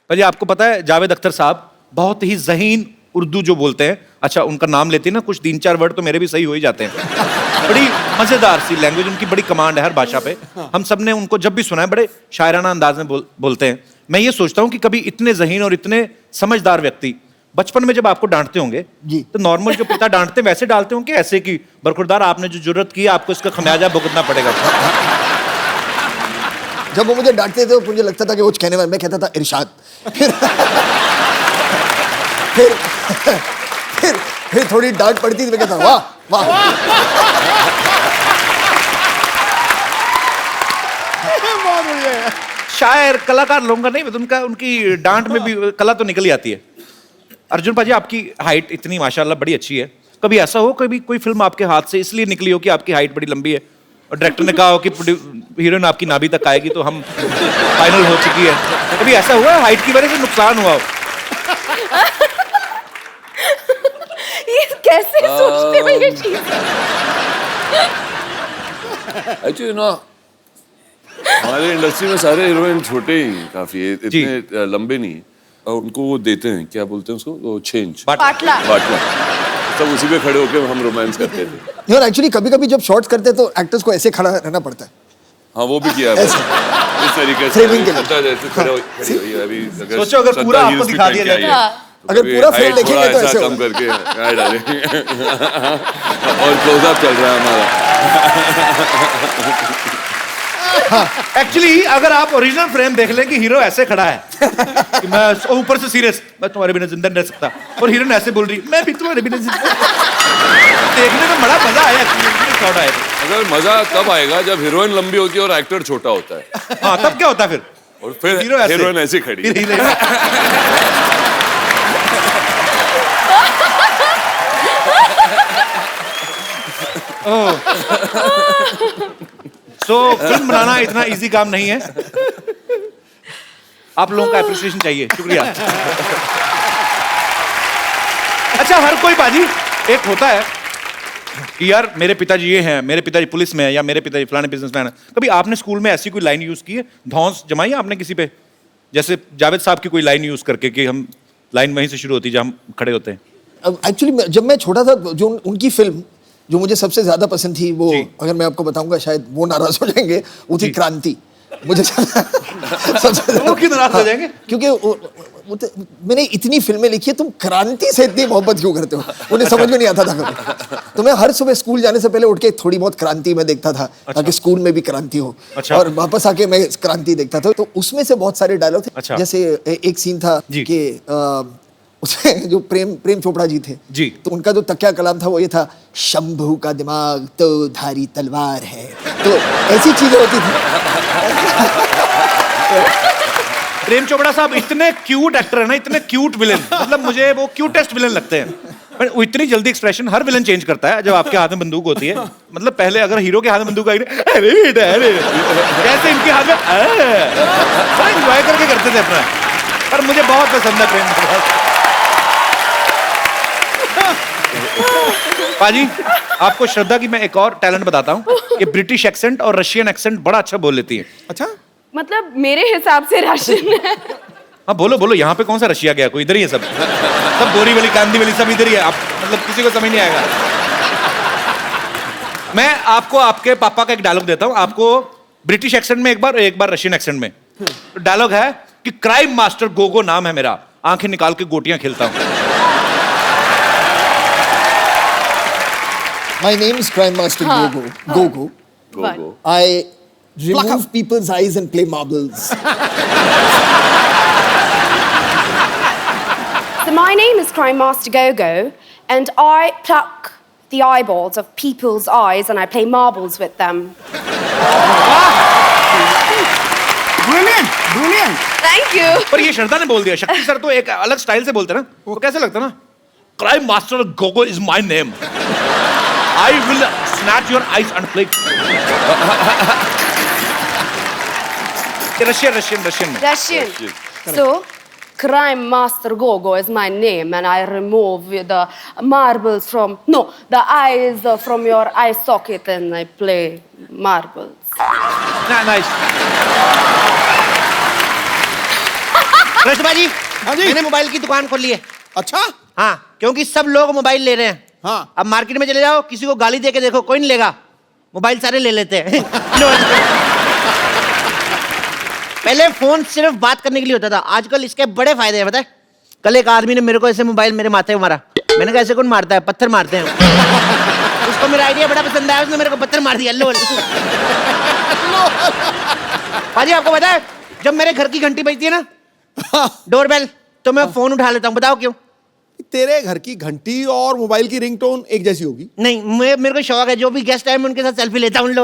पर ये आपको पता है जावेद अख्तर साहब बहुत ही ज़हीन उर्दू जो बोलते हैं, अच्छा उनका नाम लेते हैं ना, कुछ 3-4 वर्ड तो मेरे भी सही हो ही जाते हैं। बड़ी मजेदार सी लैंग्वेज, उनकी बड़ी कमांड है हर भाषा पे। हम सब ने उनको जब भी सुना है बड़े शायराना अंदाज में बोलते हैं। मैं ये सोचता हूँ कि कभी इतने ज़हीन और इतने समझदार व्यक्ति बचपन में जब आपको डांटते होंगे जी, तो नॉर्मल जो पिता डांटते हैं वैसे डालते होंगे ऐसे कि बरखुरदार आपने जो जुर्रत की आपको इसका खमियाजा भुगतना पड़ेगा। जब वो मुझे डांटते थे तो मुझे लगता था कि वो कहने वाला, मैं कहता था इरशाद। फिर फिर थोड़ी डांट पड़ती थी, मैं कहता वाह वाह। शायर कलाकार लोगों नहीं, उनका उनकी डांट में भी कला तो निकल ही आती है। अर्जुन पाजी आपकी हाइट इतनी माशाल्लाह बड़ी अच्छी है, कभी ऐसा हो कभी कोई फिल्म आपके हाथ से इसलिए निकली हो कि आपकी हाइट बड़ी लंबी है और डायरेक्टर ने कहा हो कि हीरोइन आपकी नाभि तक आएगी तो हम फाइनल हो चुकी है, कभी ऐसा हुआ है हाइट की वजह से नुकसान हुआ हो? ये कैसे सोचते हो ये चीज? एक्चुअली ना हमारे इंडस्ट्री में सारे हीरोइन छोटे ही काफी है, इतने लंबे नहीं, और उनको वो देते हैं, क्या बोलते हैं उसको, वो चेंज, बाटला। सब उसी पे खड़े होकर हम रोमांस करते थे। यार एक्चुअली कभी कभी जब शॉट्स करते हैं तो एक्टर्स को ऐसे खड़ा रहना पड़ता है। हाँ वो भी किया है, इस तरीके से फ्रेमिंग के लिए। जैसे खड़े हुई अभी सोचो अगर पूरा आपको दिखा दिया जाए, अगर पूरा फ्रेम देखेंगे तो ऐसे कम करके डालेंगे और क्लोजअप चल रहा है हमारा। एक्चुअली अगर आप ओरिजिनल फ्रेम देख लें कि हीरो ऐसे खड़ा है कि मैं ऊपर से सीरियस, मैं तुम्हारे बिना जिंदा नहीं रह सकता, और हीरोइन ऐसे बोल रही मैं भी तुम्हारे बिना जिंदा। देखने में बड़ा मजा आया, शॉट आया। अगर मजा तब आएगा जब हीरोइन लंबी होती है और एक्टर छोटा होता है। हाँ तब क्या होता है फिर? और फिर हीरोइन ऐसे खड़ी। तो फिल्म बनाना इतना इजी काम नहीं है, आप लोगों का एप्रिसिएशन चाहिए, शुक्रिया। अच्छा हर कोई बाजी एक होता है कि यार मेरे पिताजी ये हैं, मेरे पिताजी पुलिस में है, या मेरे पिताजी फलाने बिजनेसमैन है। कभी आपने स्कूल में ऐसी कोई लाइन यूज की है, धौंस जमाई है आपने किसी पे, जैसे जावेद साहब की कोई लाइन यूज करके कि हम लाइन वहीं से शुरू होती है जहां हम खड़े होते हैं? एक्चुअली जब मैं छोटा था, जो उनकी फिल्म जो मुझे सबसे ज्यादा पसंद थी, वो अगर मैं आपको बताऊंगा शायद वो नाराज हो जाएंगे, वो थी क्रांति। मुझे सबसे वो क्यों नाराज हो जाएंगे? क्योंकि मैंने इतनी फिल्में लिखी है, तुम क्रांति से इतनी मोहब्बत क्यों करते हो? उन्हें समझ में नहीं आता था कभी। तो मैं हर सुबह स्कूल जाने से पहले उठ के थोड़ी बहुत क्रांति में देखता था, ताकि स्कूल में भी क्रांति हो। और वापस आके मैं क्रांति देखता था, तो उसमें से बहुत सारे डायलॉग थे। जैसे एक सीन था कि उसमें जो प्रेम चोपड़ा जी थे जी, तो उनका जो तकिया कलाम था वो ये था, शंभू का दिमाग तो धारी तलवार है। तो ऐसी चीजें होती थी। प्रेम चोपड़ा साहब इतने क्यूट एक्टर है ना, इतने क्यूट विलेन, मतलब मुझे वो क्यूटेस्ट विलेन लगते हैं। पर वो इतनी जल्दी एक्सप्रेशन हर विलेन चेंज करता है जब आपके हाथ में बंदूक होती है। मतलब पहले अगर हीरो के हाथ में बंदूक आई, अरे बेटा अरे, जैसे इनके हाथ में एंजॉय करके करते थे अपना। पर मुझे बहुत पसंद है प्रेम चोपड़ा। पाजी आपको श्रद्धा की मैं एक और टैलेंट बताता हूँ, ये ब्रिटिश एक्सेंट और रशियन एक्सेंट बड़ा अच्छा बोल लेती है। अच्छा, मतलब मेरे हिसाब से राशन है। हाँ बोलो बोलो, यहाँ पे कौन सा रशिया गया, कोई इधर ही है सब बोरीवली कांदीवली सब इधर ही है। आप मतलब किसी को समझ नहीं आएगा। मैं आपको आपके पापा का एक डायलॉग देता हूँ, आपको ब्रिटिश एक्सेंट में एक बार रशियन एक्सेंट में। डायलॉग है कि क्राइम मास्टर गोगो नाम है मेरा, आंखें निकाल के गोटियां खेलता हूँ। My name is Crime Master Gogo. Gogo. I remove people's eyes and play marbles. So my name is Crime Master Gogo, and I pluck the eyeballs of people's eyes and I play marbles with them. Brilliant, brilliant. Thank you. पर ये श्रद्धा ने बोल दिया, शक्ति sir तो एक अलग style से बोलते ना, वो कैसे लगता ना, crime master Gogo is my name, I will snatch your eyes and play. Russian. So, Crime Master Gogo is my name, and I remove the marbles the eyes from your eye socket, and I play marbles. Nice. Krishna ji, हाँ जी। मैंने mobile की दुकान खोली है। अच्छा। हाँ, क्योंकि सब लोग मोबाइल ले रहे हैं। हाँ। अब मार्केट में चले जाओ, किसी को गाली दे के देखो, कोई नहीं लेगा। मोबाइल सारे ले लेते हैं। लो। पहले फोन सिर्फ बात करने के लिए होता था, आजकल इसके बड़े फायदे हैं, पता है? कल एक आदमी ने मेरे को ऐसे मोबाइल मेरे माथे पे मारा। मैंने कहा ऐसे कौन मारता है? पत्थर मारते हैं। उसको मेरा आइडिया बड़ा पसंद आया, उसने मेरे को पत्थर मार दिया। लो। पाजी, आपको पता है जब मेरे घर की घंटी बजती है ना, डोरबेल, तो मैं फोन उठा लेता हूँ। बताओ क्यों? तेरे घर की घंटी और मोबाइल की रिंगटोन एक जैसी होगी। नहीं, मेरे को शौक है, जो भी गेस्ट आए मैं उनके साथ सेल्फी लेता हूँ। बड़ा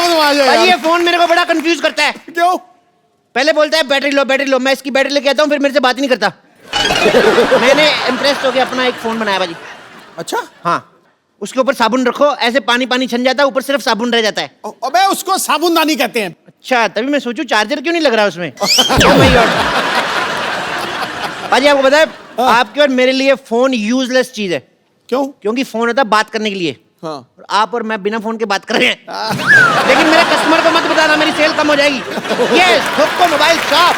बदमाश है भाई, ये यार। फोन मेरे को बड़ा कंफ्यूज करता है। क्यों? पहले बोलता है बैटरी लो, बैटरी लो। मैं इसकी बैटरी लेके आता हूँ, फिर मेरे से बात ही नहीं करता। मैंने इम्प्रेस होकर अपना एक फोन बनाया भाजी। अच्छा। हाँ, उसके ऊपर साबुन रखो, ऐसे पानी पानी छन जाता है, ऊपर सिर्फ साबुन रह जाता है। अबे उसको साबुनदानी कहते हैं। अच्छा, तभी मैं सोचूं चार्जर क्यों नहीं लग रहा उसमें। Oh my God। भाजी, आपको पता है आपके और मेरे लिए फोन यूजलेस चीज है। क्यों? क्योंकि फोन होता है बात करने के लिए। हाँ। और आप और मैं बिना फोन के बात कर रहे हैं। लेकिन मेरे कस्टमर को मत बताना, मेरी सेल कम हो जाएगी। यस, ठोको mobile shop.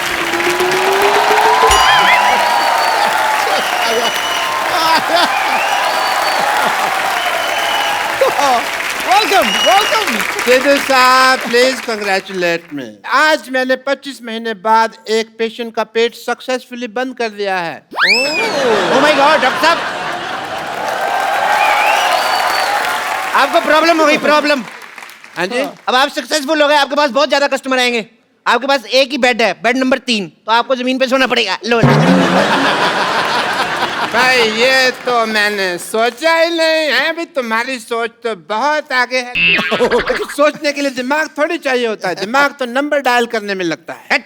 Welcome welcome. Sidhu साहब, प्लीज कंग्रेचुलेट मी। आज मैंने 25 महीने बाद एक पेशेंट का पेट सक्सेसफुली बंद कर दिया है। ओ माय गॉड, डॉक्टर साहब, आपको प्रॉब्लम हो गई, प्रॉब्लम। हाँ जी। अब आप सक्सेसफुल हो गए, आपके पास बहुत ज्यादा कस्टमर आएंगे। आपके पास एक ही बेड है, बेड नंबर 3, तो आपको जमीन पे सोना पड़ेगा। लो। भाई, ये तो मैंने सोचा ही नहीं है। अभी तुम्हारी सोच तो बहुत आगे है। लेकिन सोचने के लिए दिमाग थोड़ी चाहिए होता है। दिमाग तो नंबर डायल करने में लगता है। हट।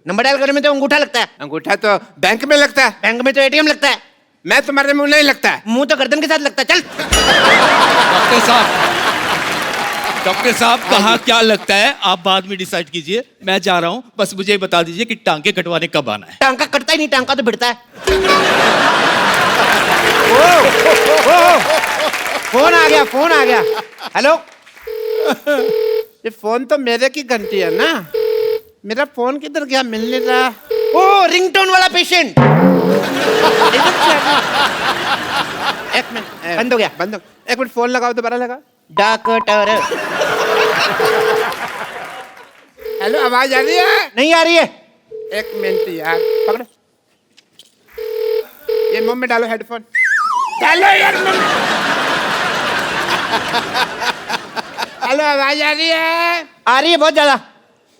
नंबर डायल करने में तो अंगूठा लगता है, अंगूठा तो बैंक में लगता है। बैंक में तो एटीएम लगता है, मैं तुम्हारे मुंह नहीं लगता है। मुंह तो गर्दन के साथ लगता है। चल। डॉक्टर साहब, कहाँ क्या लगता है आप बाद में डिसाइड कीजिए, मैं जा रहा हूँ। बस मुझे ये बता दीजिए कि टांके कटवाने कब आना है। टांका कटता ही नहीं, टांका तो भिड़ता है। फोन आ गया, फोन आ गया। हेलो। ये फोन तो मेरे की घंटी है ना। मेरा फोन किधर गया? मिल नहीं रहा। ओ, रिंगटोन वाला पेशेंट। एक मिनट। बंद हो गया। बंद हो। एक मिनट, फोन लगाओ, दोबारा लगाओ। डॉक्टर। हेलो, आवाज आ रही है? नहीं आ रही है। एक मिनट यार, पकड़ो। ये मुंह में डालो, हेडफोन डालो यार मुंह में। हेलो, आवाज आ रही है? आ रही है बहुत ज्यादा।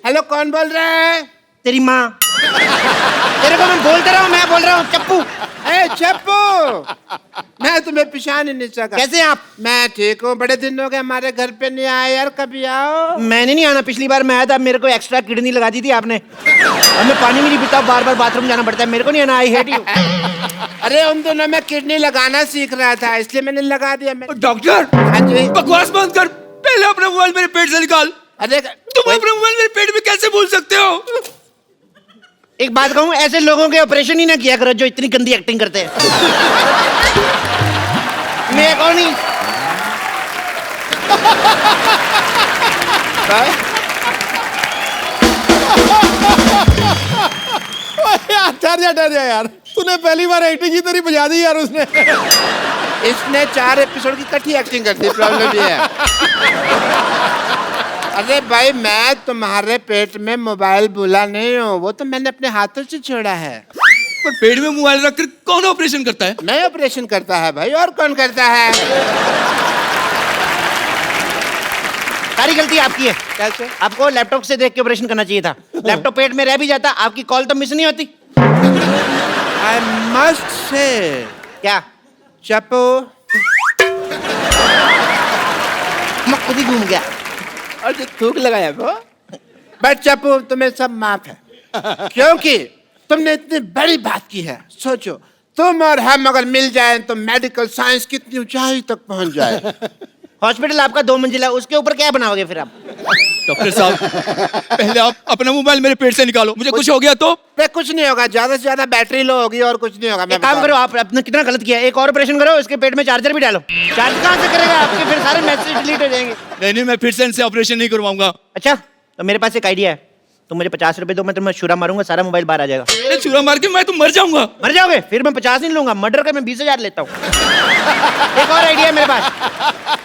हेलो, कौन बोल रहा है? तेरी माँ। तेरे को मैं बोलते रहा हूँ, मैं बोल रहा हूँ चप्पू। ए चप्पू, मैं तुम्हें पहचान ही नहीं सका। कैसे हैं आप? मैं ठीक हूँ। बड़े दिन हो गए हमारे घर पे नहीं आए यार, कभी आओ। मैंने नहीं आना, पिछली बार मैं आया था, मेरे को एक्स्ट्रा किडनी लगा दी थी आपने। और मैं पानी भी नहीं पीता, बार बार बाथरूम जाना पड़ता है, मेरे को नहीं आना। I hate you. अरे उन दोनों में किडनी लगाना सीख रहा था, इसलिए मैंने लगा दिया। मैं डॉक्टर, हाँ जी। बकवास बंद कर, पहले अपना मोबाइल मेरे पेट से निकाल। अरे तुम अपना मोबाइल मेरे पेट में कैसे भूल सकते हो? एक बात कहूँ, ऐसे लोगों के ऑपरेशन ही ना किया करो जो इतनी गंदी एक्टिंग करते हैं। मैं कौन नहीं। यार ठहर जा यार, तूने पहली बार एक्टिंग की तेरी बजा दी यार उसने। इसने 4 एपिसोड की इकट्ठी एक्टिंग कर दी। प्रॉब्लम ये है। अरे भाई, मैं तुम्हारे पेट में मोबाइल भूला नहीं हूँ, वो तो मैंने अपने हाथों से छोड़ा है। पर पेट में मोबाइल रखकर कौन ऑपरेशन करता है? नहीं, ऑपरेशन करता है भाई, और कौन करता है? सारी गलती आपकी है। कैसे? आपको लैपटॉप से देख के ऑपरेशन करना चाहिए था। लैपटॉप पेट में रह भी जाता, आपकी कॉल तो मिस नहीं होती। आई मस्ट से क्या? चप्पू, मैं खुद ही घूम गया। और जो थूक लगाया वो। बट चप्पू, तुम्हें सब माफ है, क्योंकि तुमने इतनी बड़ी बात की है। सोचो, तुम और हम अगर मिल जाएं तो मेडिकल साइंस कितनी ऊंचाई तक पहुंच जाए। हॉस्पिटल आपका 2 मंजिला, उसके ऊपर क्या बनाओगे फिर आप? डॉक्टर साहब, पहले आप अपना मोबाइल मेरे पेट से निकालो, मुझे कुछ हो गया तो? पे कुछ नहीं होगा, ज्यादा से ज्यादा बैटरी लो होगी और कुछ नहीं होगा। मैं एक काम करो, आप आपने कितना गलत किया, एक और ऑपरेशन करो, इसके पेट में चार्जर भी डालो। चार्ज कहाँ से करेगा? आपके फिर सारे मैसेज डिलीट हो जाएंगे। नहीं, मैं फिर से इनसे ऑपरेशन नहीं करवाऊंगा। अच्छा, तो मेरे पास एक आइडिया है, तुम मुझे 50 रुपए दो, मैं तुम्हें छुरा मारूंगा, सारा मोबाइल बाहर आ जाएगा। अरे छुरा मार के मैं तो मर जाऊंगा। मर जाओगे? फिर मैं 50 नहीं लूंगा, मर्डर का मैं 20,000 लेता हूँ। एक और आइडिया है मेरे पास,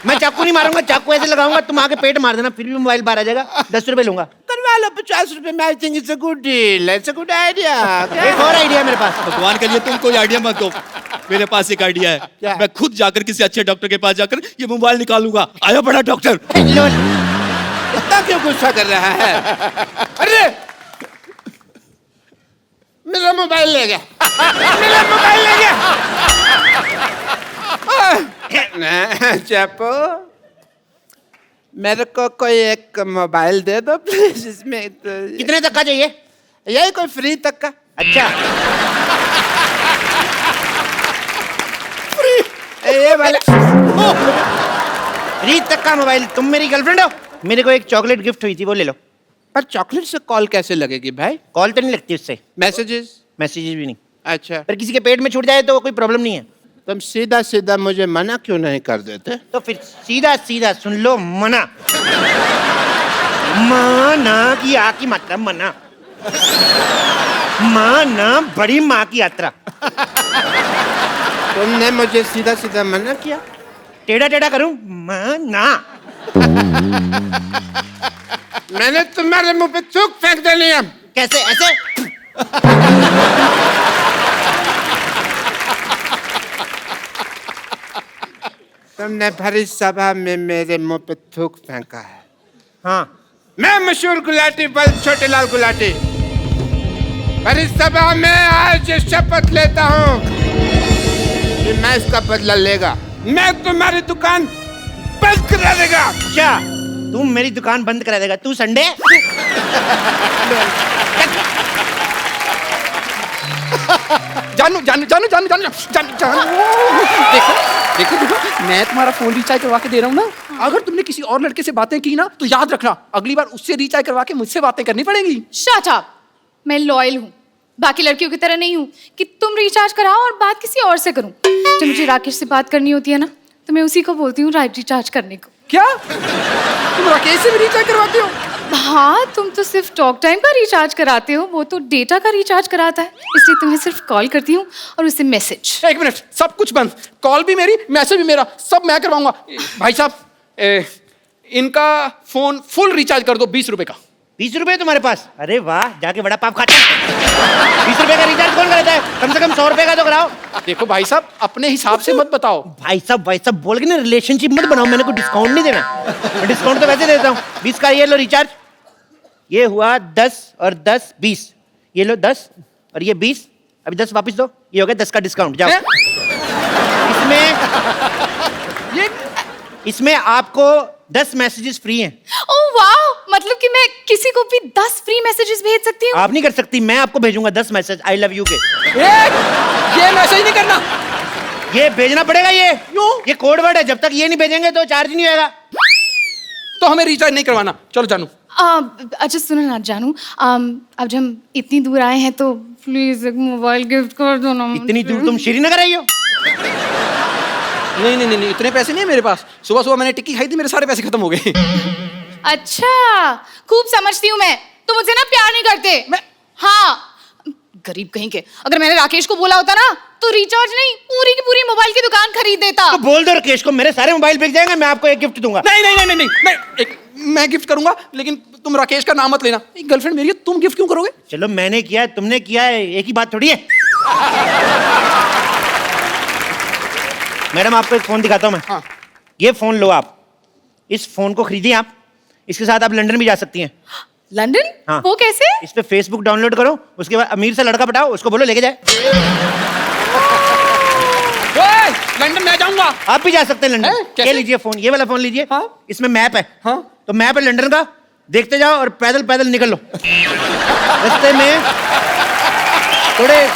मैं चाकू नहीं मारूंगा, चाकू ऐसे लगाऊंगा, तुम आके पेट मार देना, फिर भी मोबाइल बाहर आ जाएगा, 10 रुपए लूंगा। करवा लो 50 रुपए में। I think it's a good deal, it's a good idea. एक और आइडिया है मेरे पास। भगवान के लिए तुम कोई आइडिया मत दो, मेरे पास एक आइडिया क्या? है। मैं खुद जाकर किसी अच्छे डॉक्टर के पास जाकर ये मोबाइल निकालूंगा। आया बड़ा डॉक्टर। इतना क्यों गुस्सा कर रहा है? अरे मेरा मोबाइल ले गया, मेरा मोबाइल ले गया। चैपो, मेरे को कोई एक मोबाइल दे दो प्लीज। इसमें कितने तक का चाहिए? यही कोई फ्री तक का। अच्छा, ये वाला फ्री तक का मोबाइल। तुम मेरी गर्लफ्रेंड हो? मेरे को एक चॉकलेट गिफ्ट हुई थी, वो ले लो। पर चॉकलेट से कॉल कैसे लगेगी भाई? कॉल तो नहीं लगती उससे, मैसेजेस? मैसेजेस भी नहीं। अच्छा, पर किसी के पेट में छूट जाए तो कोई प्रॉब्लम नहीं है। तुम सीधा सीधा मुझे मना क्यों नहीं कर देते? तो फिर सीधा सीधा सुन लो, मना। माना की आ की मात्रा मना, माना बड़ी माँ की यात्रा। तुमने मुझे सीधा सीधा मना किया। टेढ़ा टेढ़ा करूं? मना। मैंने तुम्हारे मुंह पे थूक फेंक देनी है। कैसे? ऐसे? तुमने भरी सभा में मेरे मुंह पे थूक फेंका है। हाँ, मैं मशहूर गुलाटी बल छोटे लाल गुलाटी भरी सभा में आज शपथ लेता हूँ कि मैं इसका बदला लेगा। मैं तुम्हारी दुकान बंद करा देगा। क्या तू मेरी दुकान बंद करा देगा? तू संडे? जानू जानू जानू जानू जानू जानू जानू देखो देखो देखो, मैं तुम्हारा फोन रिचार्ज करवा के दे रहा हूँ ना। अगर तुमने किसी और लड़के से बातें की ना तो याद रखना, अगली बार उससे रिचार्ज करवा के मुझसे बातें करनी पड़ेगी। Shut up. मैं लॉयल हूँ, बाकी लड़कियों की तरह नहीं हूँ कि तुम रिचार्ज कराओ और बात किसी और से करूँ। जब मुझे राकेश से बात करनी होती है ना तो मैं उसी को बोलती हूँ रिचार्ज करने को। क्या तुम राकेश से भी रिचार्ज करवाते हो? हाँ, तुम तो सिर्फ टॉक टाइम का रिचार्ज कराते हो, वो तो डेटा का रिचार्ज कराता है, इसलिए तुम्हें सिर्फ कॉल करती हूँ और उससे मैसेज। एक मिनट, सब कुछ बंद, कॉल भी मेरी, मैसेज भी मेरा, सब मैं करवाऊंगा। भाई साहब, इनका फोन फुल रिचार्ज कर दो 20 रुपए का। 20 रुपए तुम्हारे पास? अरे वाह, जाके बड़ा पाप खाते। 20 रुपए का रिचार्ज कौन करता है? कम से कम 100 रुपए का तो कराओ। देखो भाई साहब, अपने हिसाब से मत बताओ। भाई साहब बोल के ना रिलेशनशिप मत बनाओ, मैंने कोई डिस्काउंट नहीं देना। मैं डिस्काउंट तो वैसे देता हूँ। 20 का ये लो रिचार्ज, ये हुआ 10 और 10 20, ये लो 10 और ये 20, अभी 10 वापस दो, ये हो गया 10 का डिस्काउंट। जाओ। इसमें आपको 10 मैसेजेस फ्री हैं। ओह वाह, मतलब कि मैं किसी को भी 10 फ्री मैसेजेस भेज सकती हूँ? आप नहीं कर सकती, मैं आपको भेजूंगा 10 मैसेज आई लव यू के। ये मैसेज नहीं करना, ये भेजना पड़ेगा। ये क्यों? ये कोड वर्ड है, जब तक ये नहीं भेजेंगे तो चार्ज नहीं होगा। तो हमें रिचार्ज नहीं करवाना। चलो जानू। अच्छा सुनो ना जानू, अब जब हम इतनी दूर आए हैं तो प्लीज एक मोबाइल गिफ्ट कर दो ना। इतनी दूर तुम श्रीनगर आई हो? नहीं नहीं नहीं, इतने पैसे नहीं है मेरे पास। सुबह सुबह मैंने टिक्की खाई थी, मेरे सारे पैसे खत्म हो गए। अच्छा, खूब समझती हूँ मैं, तो मुझसे ना प्यार नहीं करते। हाँ, गरीब कहीं के। अगर मैंने राकेश को बोला होता ना तो रिचार्ज नहीं, पूरी की पूरी मोबाइल की दुकान खरीद देता। तो बोल दो राकेश को, मेरे सारे मोबाइल बिक जाएंगे, मैं आपको एक गिफ्ट दूंगा। नहीं नहीं नहीं नहीं नहीं, मैं गिफ्ट करूंगा, लेकिन तुम राकेश का नाम मत लेना। एक गर्लफ्रेंड मेरी है, तुम गिफ्ट क्यों करोगे? चलो मैंने किया है, तुमने किया है, एक ही बात थोड़ी है। मैडम आपको एक फोन दिखाता हूँ मैं। हाँ। ये फोन लो आप, इस फोन को खरीदिए आप, इसके साथ आप लंदन भी जा सकती हैं। लंदन? हाँ। वो कैसे? इस पे फेसबुक डाउनलोड करो, उसके बाद अमीर से लड़का पटाओ, उसको बोलो लेके जाए। ओए, लंदन मैं जाऊंगा। आप भी जा सकते हैं लंदन। कैसे? ये लीजिए फोन, ये वाला फोन लीजिए। हाँ। इसमें मैप है। हाँ। तो मैप है लंदन का, देखते जाओ और पैदल पैदल निकल लो। रास्ते में थोड़े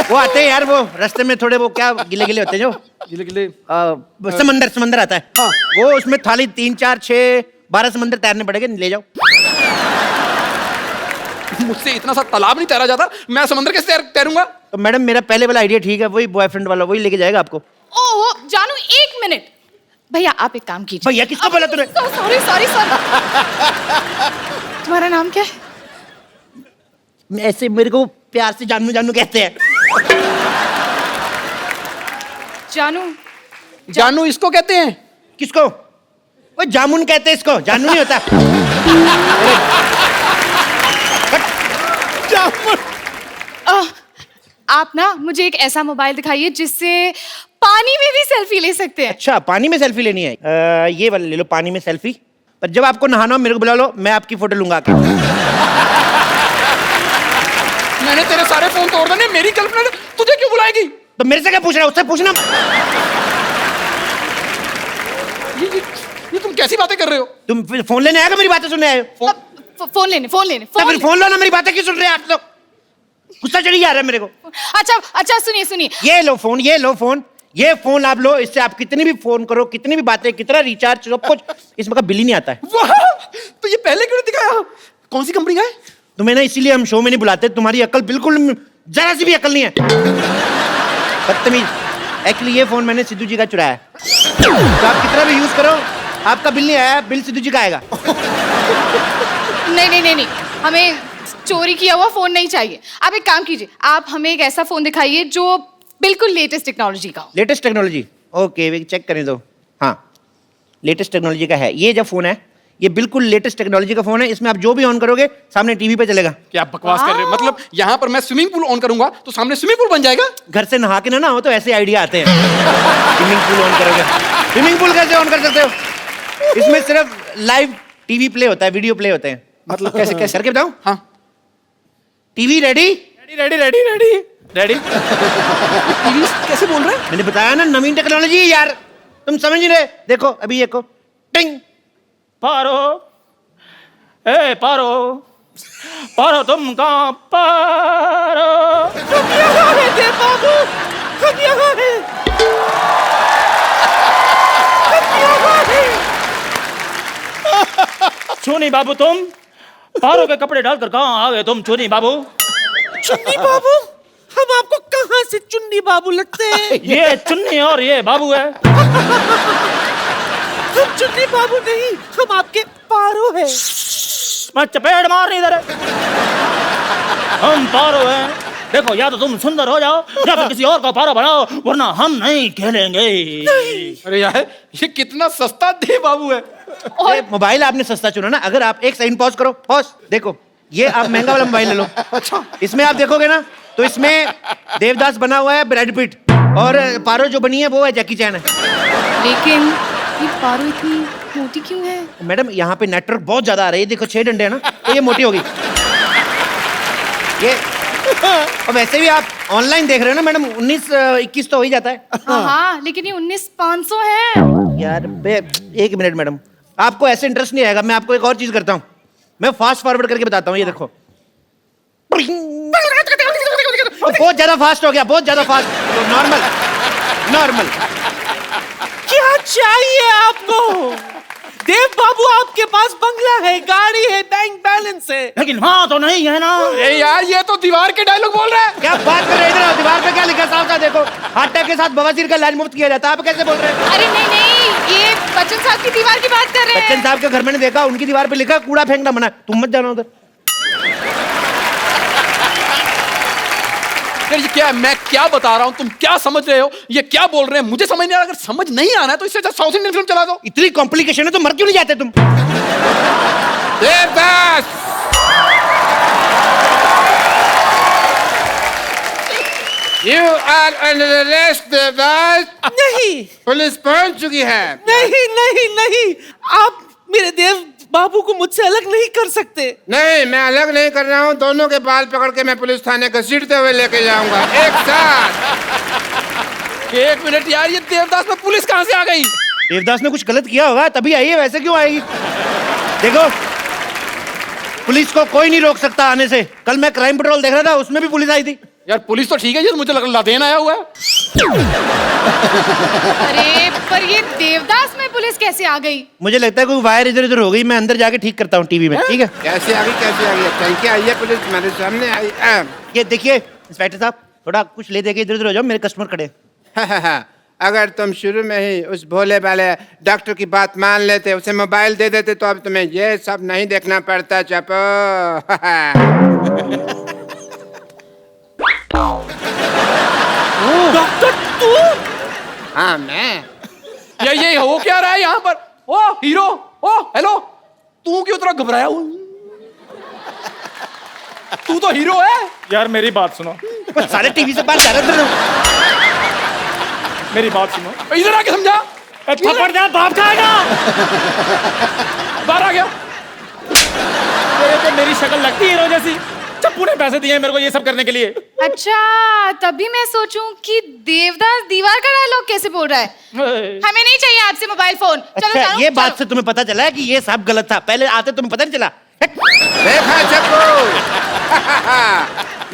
वो आते हैं यार, वो रास्ते में थोड़े वो क्या गिले गिले होते हैं जो गिले गिले समंदर आता है। हाँ। वो उसमें थाली 3 4 6 12 समंदर तैरने पड़ेंगे, ले जाओ। मुझसे इतना सा तालाब नहीं तैरा जाता, मैं समंदर कैसे तैरूंगा? तो मैडम मेरा पहले वाला आइडिया ठीक है, वही बॉयफ्रेंड वाला, वही लेके जाएगा आपको। ओह जानू, 1 मिनट, भैया आप एक काम कीजिए। भैया किसको बोला तूने? Sorry sorry sorry. तुम्हारा नाम क्या है? ऐसे मेरे को प्यार से जानू जानू कहते हैं। जानू। जानू इसको कहते हैं? किसको? वो जामुन कहते हैं इसको, जानू नहीं होता। आप ना मुझे एक ऐसा मोबाइल दिखाइए जिससे पानी में भी सेल्फी ले सकते हैं। अच्छा, पानी में सेल्फी लेनी है? ये वाला ले लो, पानी में सेल्फी। पर जब आपको नहाना हो मेरे को बुला लो, मैं आपकी फोटो लूंगा आके। मैंने तेरे सारे फोन तोड़ देने, मेरी गर्लफ्रेंड तुझे क्यों बुलाएगी? तो मेरे से क्या पूछ रहा है? उससे पूछना। ये तुम कैसी बातें कर रहे हो? तुम फिर फोन लेने आएगा, मेरी बातें सुनने आए हो? फोन लेने तो फिर फोन लो ना, मेरी बातें क्यों सुन रहे हैं आप लोग? गुस्सा चढ़ी जा रहा है मेरे को। अच्छा अच्छा सुनिए सुनिए। ये लो फोन, ये लो फोन, ये फोन आप लो। इससे आप कितनी भी फोन करो, कितनी भी बातें, कितना रिचार्ज, सब कुछ, इसमें का बिल ही नहीं आता है। वाह! तो ये पहले क्यों नहीं दिखाया? कौन सी कंपनी का है? तुम्हें ना इसीलिए हम शो में नहीं बुलाते, तुम्हारी अकल बिल्कुल जरा सी भी अकल नहीं है। बदतमीज। एक्चुअली ये फोन मैंने सिद्धू जी का चुराया है, तो आप कितना भी यूज करो आपका बिल नहीं आया, बिल सिद्धू जी का आएगा। नहीं नहीं नहीं नहीं, हमें चोरी किया हुआ फोन नहीं चाहिए। आप एक काम कीजिए, आप हमें एक ऐसा फोन दिखाइए जो बिल्कुल लेटेस्ट टेक्नोलॉजी का हो। Latest technology? ओके, वे चेक करने दो। हाँ, लेटेस्ट टेक्नोलॉजी का है ये। जो फोन है ये बिल्कुल लेटेस्ट टेक्नोलॉजी का फोन है। इसमें आप जो भी ऑन करोगे सामने टीवी पे चलेगा। क्या बकवास कर रहे हो? मतलब यहाँ पर मैं स्विमिंग पूल ऑन करूंगा तो सामने स्विमिंग पूल बन जाएगा? घर से नहा के ना हो तो ऐसे आइडिया आते हैं। स्विमिंग पूल ऑन करोगे, स्विमिंग पूल कैसे ऑन कर सकते हो? इसमें सिर्फ लाइव टीवी प्ले होता है, वीडियो प्ले होते हैं। मतलब कैसे कैसे? करके बताऊं? हाँ। TV ready? Ready ready ready ready ready. TV कैसे बोल रहे हैं? मैंने बताया ना, नवीन टेक्नोलॉजी है यार, तुम समझ नहीं रहे। देखो अभी, देखो, टिंग। पारो, ए पारो, पारो तुम कहाँ पारो? हम यहाँ हैं देव बाबू, हम यहाँ हैं, हम यहाँ हैं। चुन्नी बाबू तुम पारो के कपड़े डालकर कहाँ आ गए तुम चुन्नी बाबू? चुन्नी बाबू? हम आपको कहाँ से चुन्नी बाबू लगते हैं? ये चुन्नी और ये बाबू है। हम चुन्नी बाबू नहीं, हम आपके पारो हैं। मैं चपेट मार नहीं दे रहे। हम पारो हैं। देखो, या तो तुम सुंदर हो जाओ या फिर किसी और का पारो बनाओ, वरना हम नहीं खेलेंगे। अरे यार, ये कितना सस्ता देव बाबू है। ये मोबाइल आपने सस्ता चुना ना। अगर आप एक सेकंड पॉज करो, पॉज, देखो ये आप महंगा वाला मोबाइल ले लो। अच्छा, इसमें आप देखोगे ना तो इसमें देवदास बना हुआ है ब्रैड पिट, और पारो जो बनी है वो है जैकी चैन है। लेकिन ये पारो इतनी मोटी क्यों है? मैडम यहाँ पे नेटवर्क बहुत ज्यादा आ रहा है। ये देखो 6 डंडे है ना, तो ये मोटी होगी ये। और वैसे भी आप ऑनलाइन देख रहे हो ना मैडम, 19-21 तो हो ही जाता है। हाँ, लेकिन ये 19,500 है। यार एक मिनट मैडम, आपको ऐसे इंटरेस्ट नहीं आएगा। मैं आपको एक और चीज करता हूँ, मैं फास्ट फॉरवर्ड करके बताता हूँ। ये देखो, बहुत ज्यादा फास्ट हो गया, बहुत ज्यादा फास्ट। Normal normal. क्या चाहिए आपको? देव बाबू, आपके पास बंगला है, गाड़ी है, बैंक बैलेंस है, लेकिन हाँ तो नहीं है ना। अरे यार, ये तो दीवार के डायलॉग बोल रहा है। क्या बात कर रहे हैं? दीवार पे क्या लिखा साफ था, देखो, हार्ट अटैक के साथ बवासीर का इलाज मुफ्त किया जाता है। आप कैसे बोल रहे हैं? अरे नहीं नहीं, ये बच्चन साहब की दीवार की बात कर रहे हैं। बच्चन साहब के घर मैंने देखा, उनकी दीवार पे लिखा कूड़ा फेंकना मना, तुम मत जाना उधर। यार ये क्या है? मैं क्या बता रहा हूँ, तुम क्या समझ रहे हो? ये क्या बोल रहे हैं मुझे समझ नहीं आ रहा। अगर समझ नहीं आना है तो इससे अच्छा साउथ इंडियन फिल्म चला दो। इतनी कॉम्प्लिकेशन है तो मर क्यों नहीं जाते तुम? Devdas, You are under arrest, Devdas. नहीं पुलिस पहुंच चुकी है। नहीं नहीं नहीं, आप मेरे देव बाबू को मुझसे अलग नहीं कर सकते। नहीं, मैं अलग नहीं कर रहा हूँ। दोनों के बाल पकड़ के मैं पुलिस थाने घसीटते हुए लेके जाऊंगा एक साथ। एक मिनट यार, ये देवदास में पुलिस कहाँ से आ गई? देवदास ने कुछ गलत किया होगा तभी आई है, वैसे क्यों आएगी? देखो, पुलिस को कोई नहीं रोक सकता आने से। कल मैं क्राइम पेट्रोल देख रहा था, उसमें भी पुलिस आई थी। यार पुलिस तो ठीक है, ये तो मुझे लग लादेन आया हुआ है। अरे पर ये देवदास में पुलिस कैसे आ गई? मुझे लगता है कोई वायर इधर उधर हो गई, मैं अंदर जाके ठीक करता हूँ टीवी में, ठीक है? कैसे आ गई? कैसे आ गई? कहीं क्या आई है पुलिस? मेरे सामने आई है। ये देखिए इंस्पेक्टर साहब, थोड़ा कुछ ले दे के इधर उधर हो जाओ, मेरे कस्टमर खड़े हैं। अगर तुम शुरू में ही उस भोले वाले डॉक्टर की बात मान लेते, उसे मोबाइल दे देते, तो अब तुम्हें ये सब नहीं देखना पड़ता चपो। डॉक्टर तू? हाँ मैं। ये हो क्या रहा है यहाँ पर? ओ हीरो, ओ हेलो, तू क्यों इतना घबराया हुआ? तू तो हीरो है। यार मेरी बात सुनो, सारे टीवी से बाहर जा रहे थे। मेरी बात सुनो। इधर आके समझा। थप्पड़ दे बाप खाएगा। बाहर आ गया। तेरे को मेरी शक्ल लगती है हीरो जैसी। चप्पू ने पैसे दिए हैं मेरे को ये सब करने के लिए। अच्छा, तभी मैं सोचूं कि देवदास दीवार का डायलॉग कैसे बोल रहा है। हमें नहीं चाहिए आपसे मोबाइल फोन। चलो अच्छा, चलो, ये बात चलो। से तुम्हें पता चला है कि ये सब गलत था? पहले आते तुम्हें पता नहीं चला? देखा चप्पू,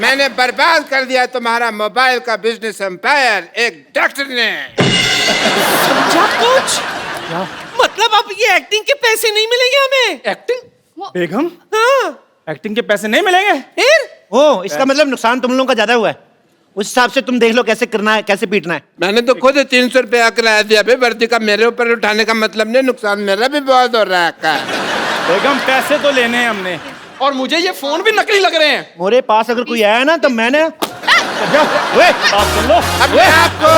मैंने बर्बाद कर दिया तुम्हारा मोबाइल का बिजनेस एम्पायर एक डॉक्टर ने। समझा कुछ? मतलब अब ये एक्टिंग के पैसे नहीं मिलेंगे हमें? एक्टिंग? बेगम, हाँ। एक्टिंग के पैसे नहीं मिलेंगे? फिर? ओ, इसका मतलब नुकसान तुम लोगों का ज्यादा हुआ है। उस हिसाब से तुम देख लो कैसे करना है, कैसे पीटना है। मैंने तो खुद 300 रुपया किराया दिया भाई, वर्दी का मेरे ऊपर उठाने का मतलब नहीं, नुकसान मेरा भी बहुत हो रहा है। बेगम पैसे तो लेने हैं हमने। और मुझे ये फोन भी नकली लग रहे हैं। मेरे पास अगर कोई आया ना तो मैंने ओए, बात सुन लो। अब मैं आपको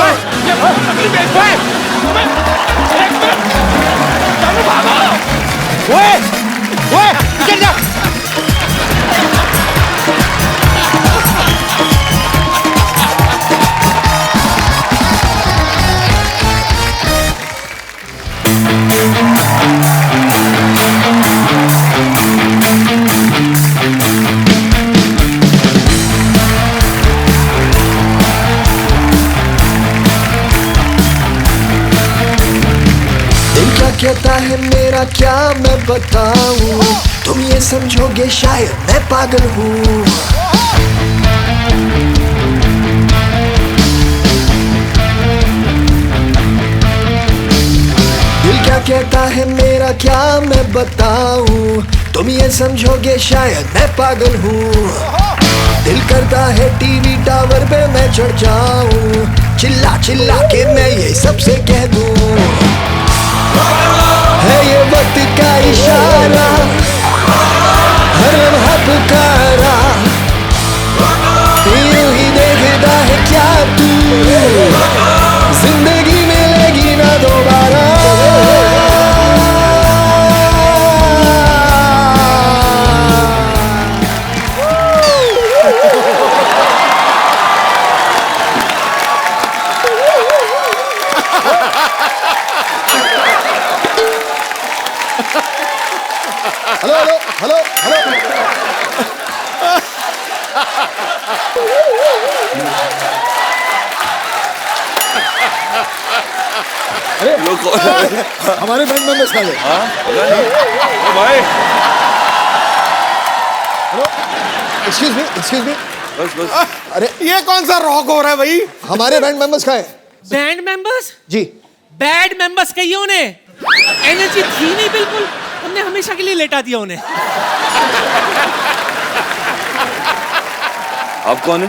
ये फोन नकली बेच रहा है। एक मिनट, चलो भागो। ओए, ओए, निकल जा। क्या कहता है मेरा क्या मैं बताऊं, तुम ये समझोगे शायद मैं पागल हूँ। दिल क्या कहता है मेरा क्या मैं बताऊं, तुम ये समझोगे शायद मैं पागल हूँ। दिल करता है टीवी टावर पे मैं चढ़ जाऊं, चिल्ला चिल्ला के मैं ये सबसे कह दूं, है ये वक्त का इशारा, हर लम्हा पुकारा, यूं ही देखता है क्या तू, जिंदगी मिलेगी ना दोबारा। Hello hello hello hello. हमारे बैंड मेंबर्स का भाई एक्सक्यूज मी बस बस। अरे ये कौन सा रॉक हो रहा है भाई? हमारे बैंड मेंबर्स का है बैंड मेंबर्स? जी। बैड मेंबर्स कहिए उन्हें। एनर्जी थी नहीं बिल्कुल, हमने हमेशा के लिए लेटा दिया उन्हें। आप कौन है?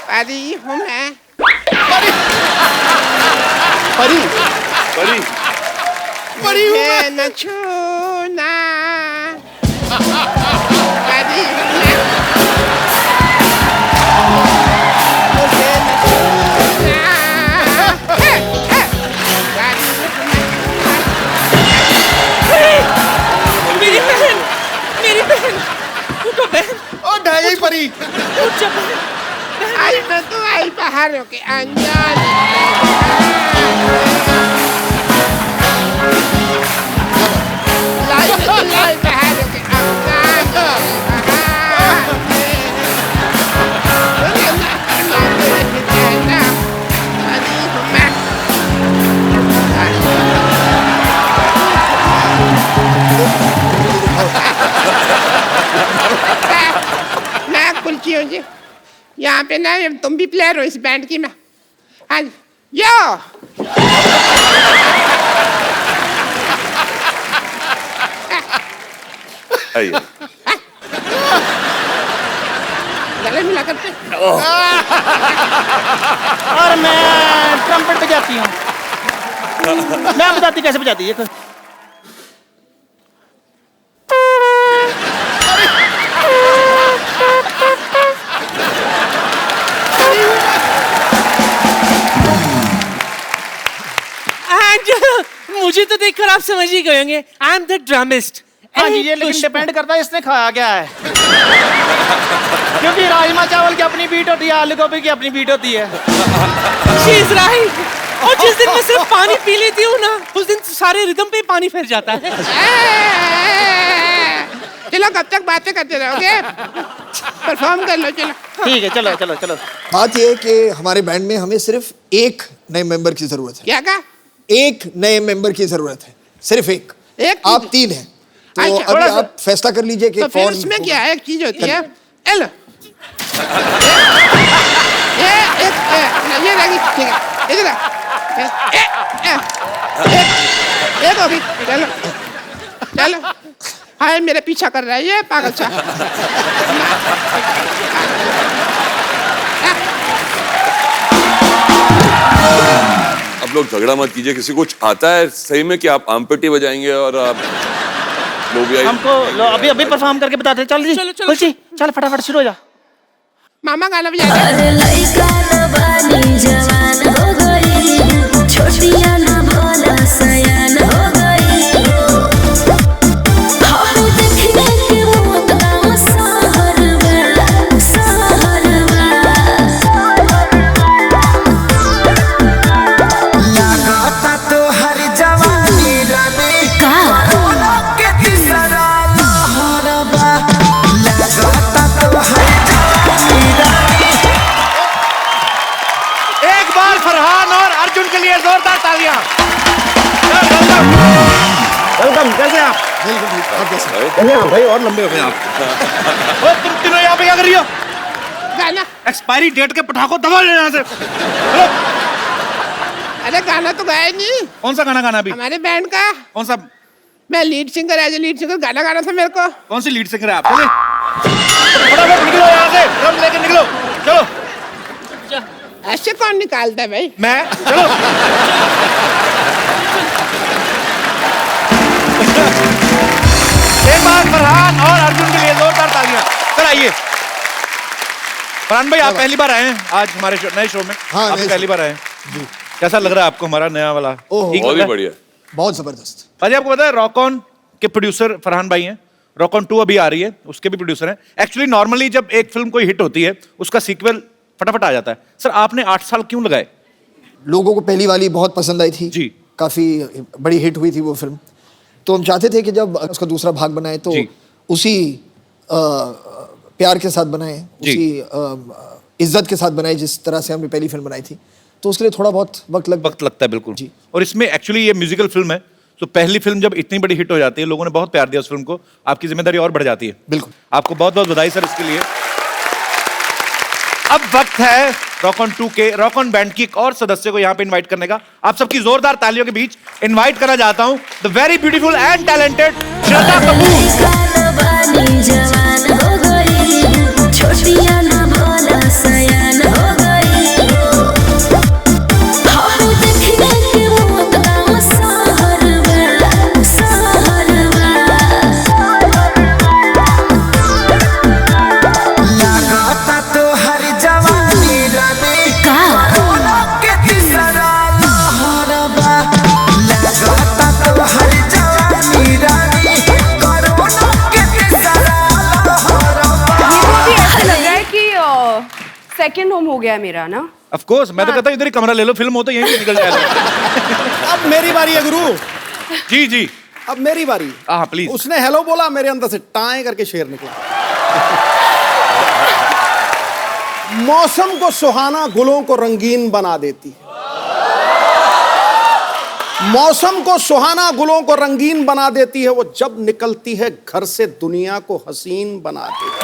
परी हूँ मैं। परी परी। परी हूँ मैं। न छूना। परी हूँ मैं। मुझे न छूना। हे, हे। परी हूँ मैं। मेरी बहन, उठो बहन। ओ ढाई परी। उठ जा बहन। आई तो तू आई बाहर होके अनजान। लाई तो तू आई बाहर होके अनजान। मैं कुल्ची हूँ जी। यहाँ पे ना तुम भी प्लेयर हो इस बैंड की। मैं हाँ यो आइए। गले मिला करते। और मैं ट्रम्पेट बजाती हूँ। मैं बताती कैसे बजाती है। मुझे तो देखकर आप समझ ही गए होंगे, आई एम द ड्रमिस्ट। हाँ जी, ये लेकिन डिपेंड करता है इसने खाया क्या है। क्योंकि राजमा चावल की अपनी बीट होती है, आलू गोभी की अपनी बीट होती है। She is right. और जिस दिन मैं सिर्फ पानी पी लेती हूँ ना, उस दिन सारे रिदम पे पानी फिर जाता है। चलो कब तक बातें करते रहोगे? परफॉर्म कर लो, चलो। ठीक है, चलो चलो चलो। बात यह है कि हमारे बैंड में हमें सिर्फ एक नए मेंबर की जरूरत है। क्या कहा? एक नए मेंबर की जरूरत है, सिर्फ एक। आप 3 हैं, तो अच्छा, अभी आप फैसला कर लीजिए कि तो फिर कौन। इसमें क्या है, एक चीज होती है, एल ये रहेगी, ठीक है, इधर एक होगी, चलो चलो। हाय, मेरे पीछा कर रहा है ये पागल सा। आप लोग झगड़ा मत कीजिए, किसी को आता है सही में कि आप आमपेटी बजाएंगे और आप लोग हमको अभी अभी परफॉर्म करके बताते हैं। चल जी, चलो, चलो। खुशी, चल फटाफट शुरू हो जा। मामा गाना बजा। एक बार फरहान और अर्जुन के लिए जोरदार तालियां। वेलकम, कैसे हैं आप? बिल्कुल ठीक, आप कैसे? कैसे हैं भाई? और लंबे हो गए आप। ओ, तुम तीनों यहाँ पे क्या कर रही हो? गाना। एक्सपायरी डेट के पटाखों दबा लेना यहाँ से। चलो। अरे गाना तो गाया नहीं। कौन सा गाना गाना अभी? हमारे बैंड का। कौन सा? मैं lead singer, as a lead singer गाना गाना था मेरे को। कौन सी लीड सिंगर है आप? चले फटाफट निकलो यहाँ से, ड्रम लेके निकलो। चलो। ऐसे कौन निकालता है भाई? मैं, चलो। एक बार फरहान और अर्जुन के लिए जोरदार तालियां। चल आइए। फरहान भाई, आप पहली बार आए हैं आज हमारे नए शो में। हाँ, आप नए पहली शो। बार आए हैं। कैसा लग रहा है आपको हमारा नया वाला? ओह, ठीक बहुत लग ही रहा है? बढ़िया। बहुत जबरदस्त। अजय, आपको पता है रॉक ऑन के प्रोड्यूसर फरहान भाई हैं। रॉक ऑन 2 अभी आ रही है, उसके भी प्रोड्यूसर हैं। एक्चुअली नॉर्मली जब एक फिल्म कोई हिट होती है, उसका सीक्वल फटाफट आ जाता है। सर, आपने 8 साल क्यों लगाए? लोगों को पहली वाली बहुत पसंद आई थी जी। काफी बड़ी हिट हुई थी वो फिल्म, तो हम चाहते थे कि जब उसका दूसरा भाग बनाए तो जी। उसी प्यार के साथ बनाए, जी। उसी इज्जत के साथ बनाए जिस तरह से हमने पहली फिल्म बनाई थी। तो उसके लिए थोड़ा बहुत वक्त लगता है, बिल्कुल जी। और इसमें एक्चुअली ये म्यूजिकल फिल्म है, तो पहली फिल्म जब इतनी बड़ी हिट हो जाती है, लोगों ने बहुत प्यार दिया उस फिल्म को, आपकी जिम्मेदारी और बढ़ जाती है। बिल्कुल। आपको बहुत बहुत बधाई सर इसके लिए। अब वक्त है रॉक ऑन 2 के रॉक ऑन बैंड की एक और सदस्य को यहाँ पे इनवाइट करने का। आप सबकी जोरदार तालियों के बीच इनवाइट करना चाहता हूँ the very beautiful and talented Shraddha Kapoor. Second home हो गया मेरा ना। ऑफ कोर्स, मैं तो कहता हूँ इधर ही कमरा ले लो, फिल्म हो तो यहीं से निकल जाएगा। अब मेरी बारी है गुरु। जी जी, अब मेरी बारी। हाँ प्लीज। उसने हेलो बोला, मेरे अंदर से टाए करके शेर निकला। मौसम को सुहाना गुलों को रंगीन बना देती है। मौसम को सुहाना गुलों को रंगीन बना देती है, वो जब निकलती है घर से दुनिया को हसीन बना देती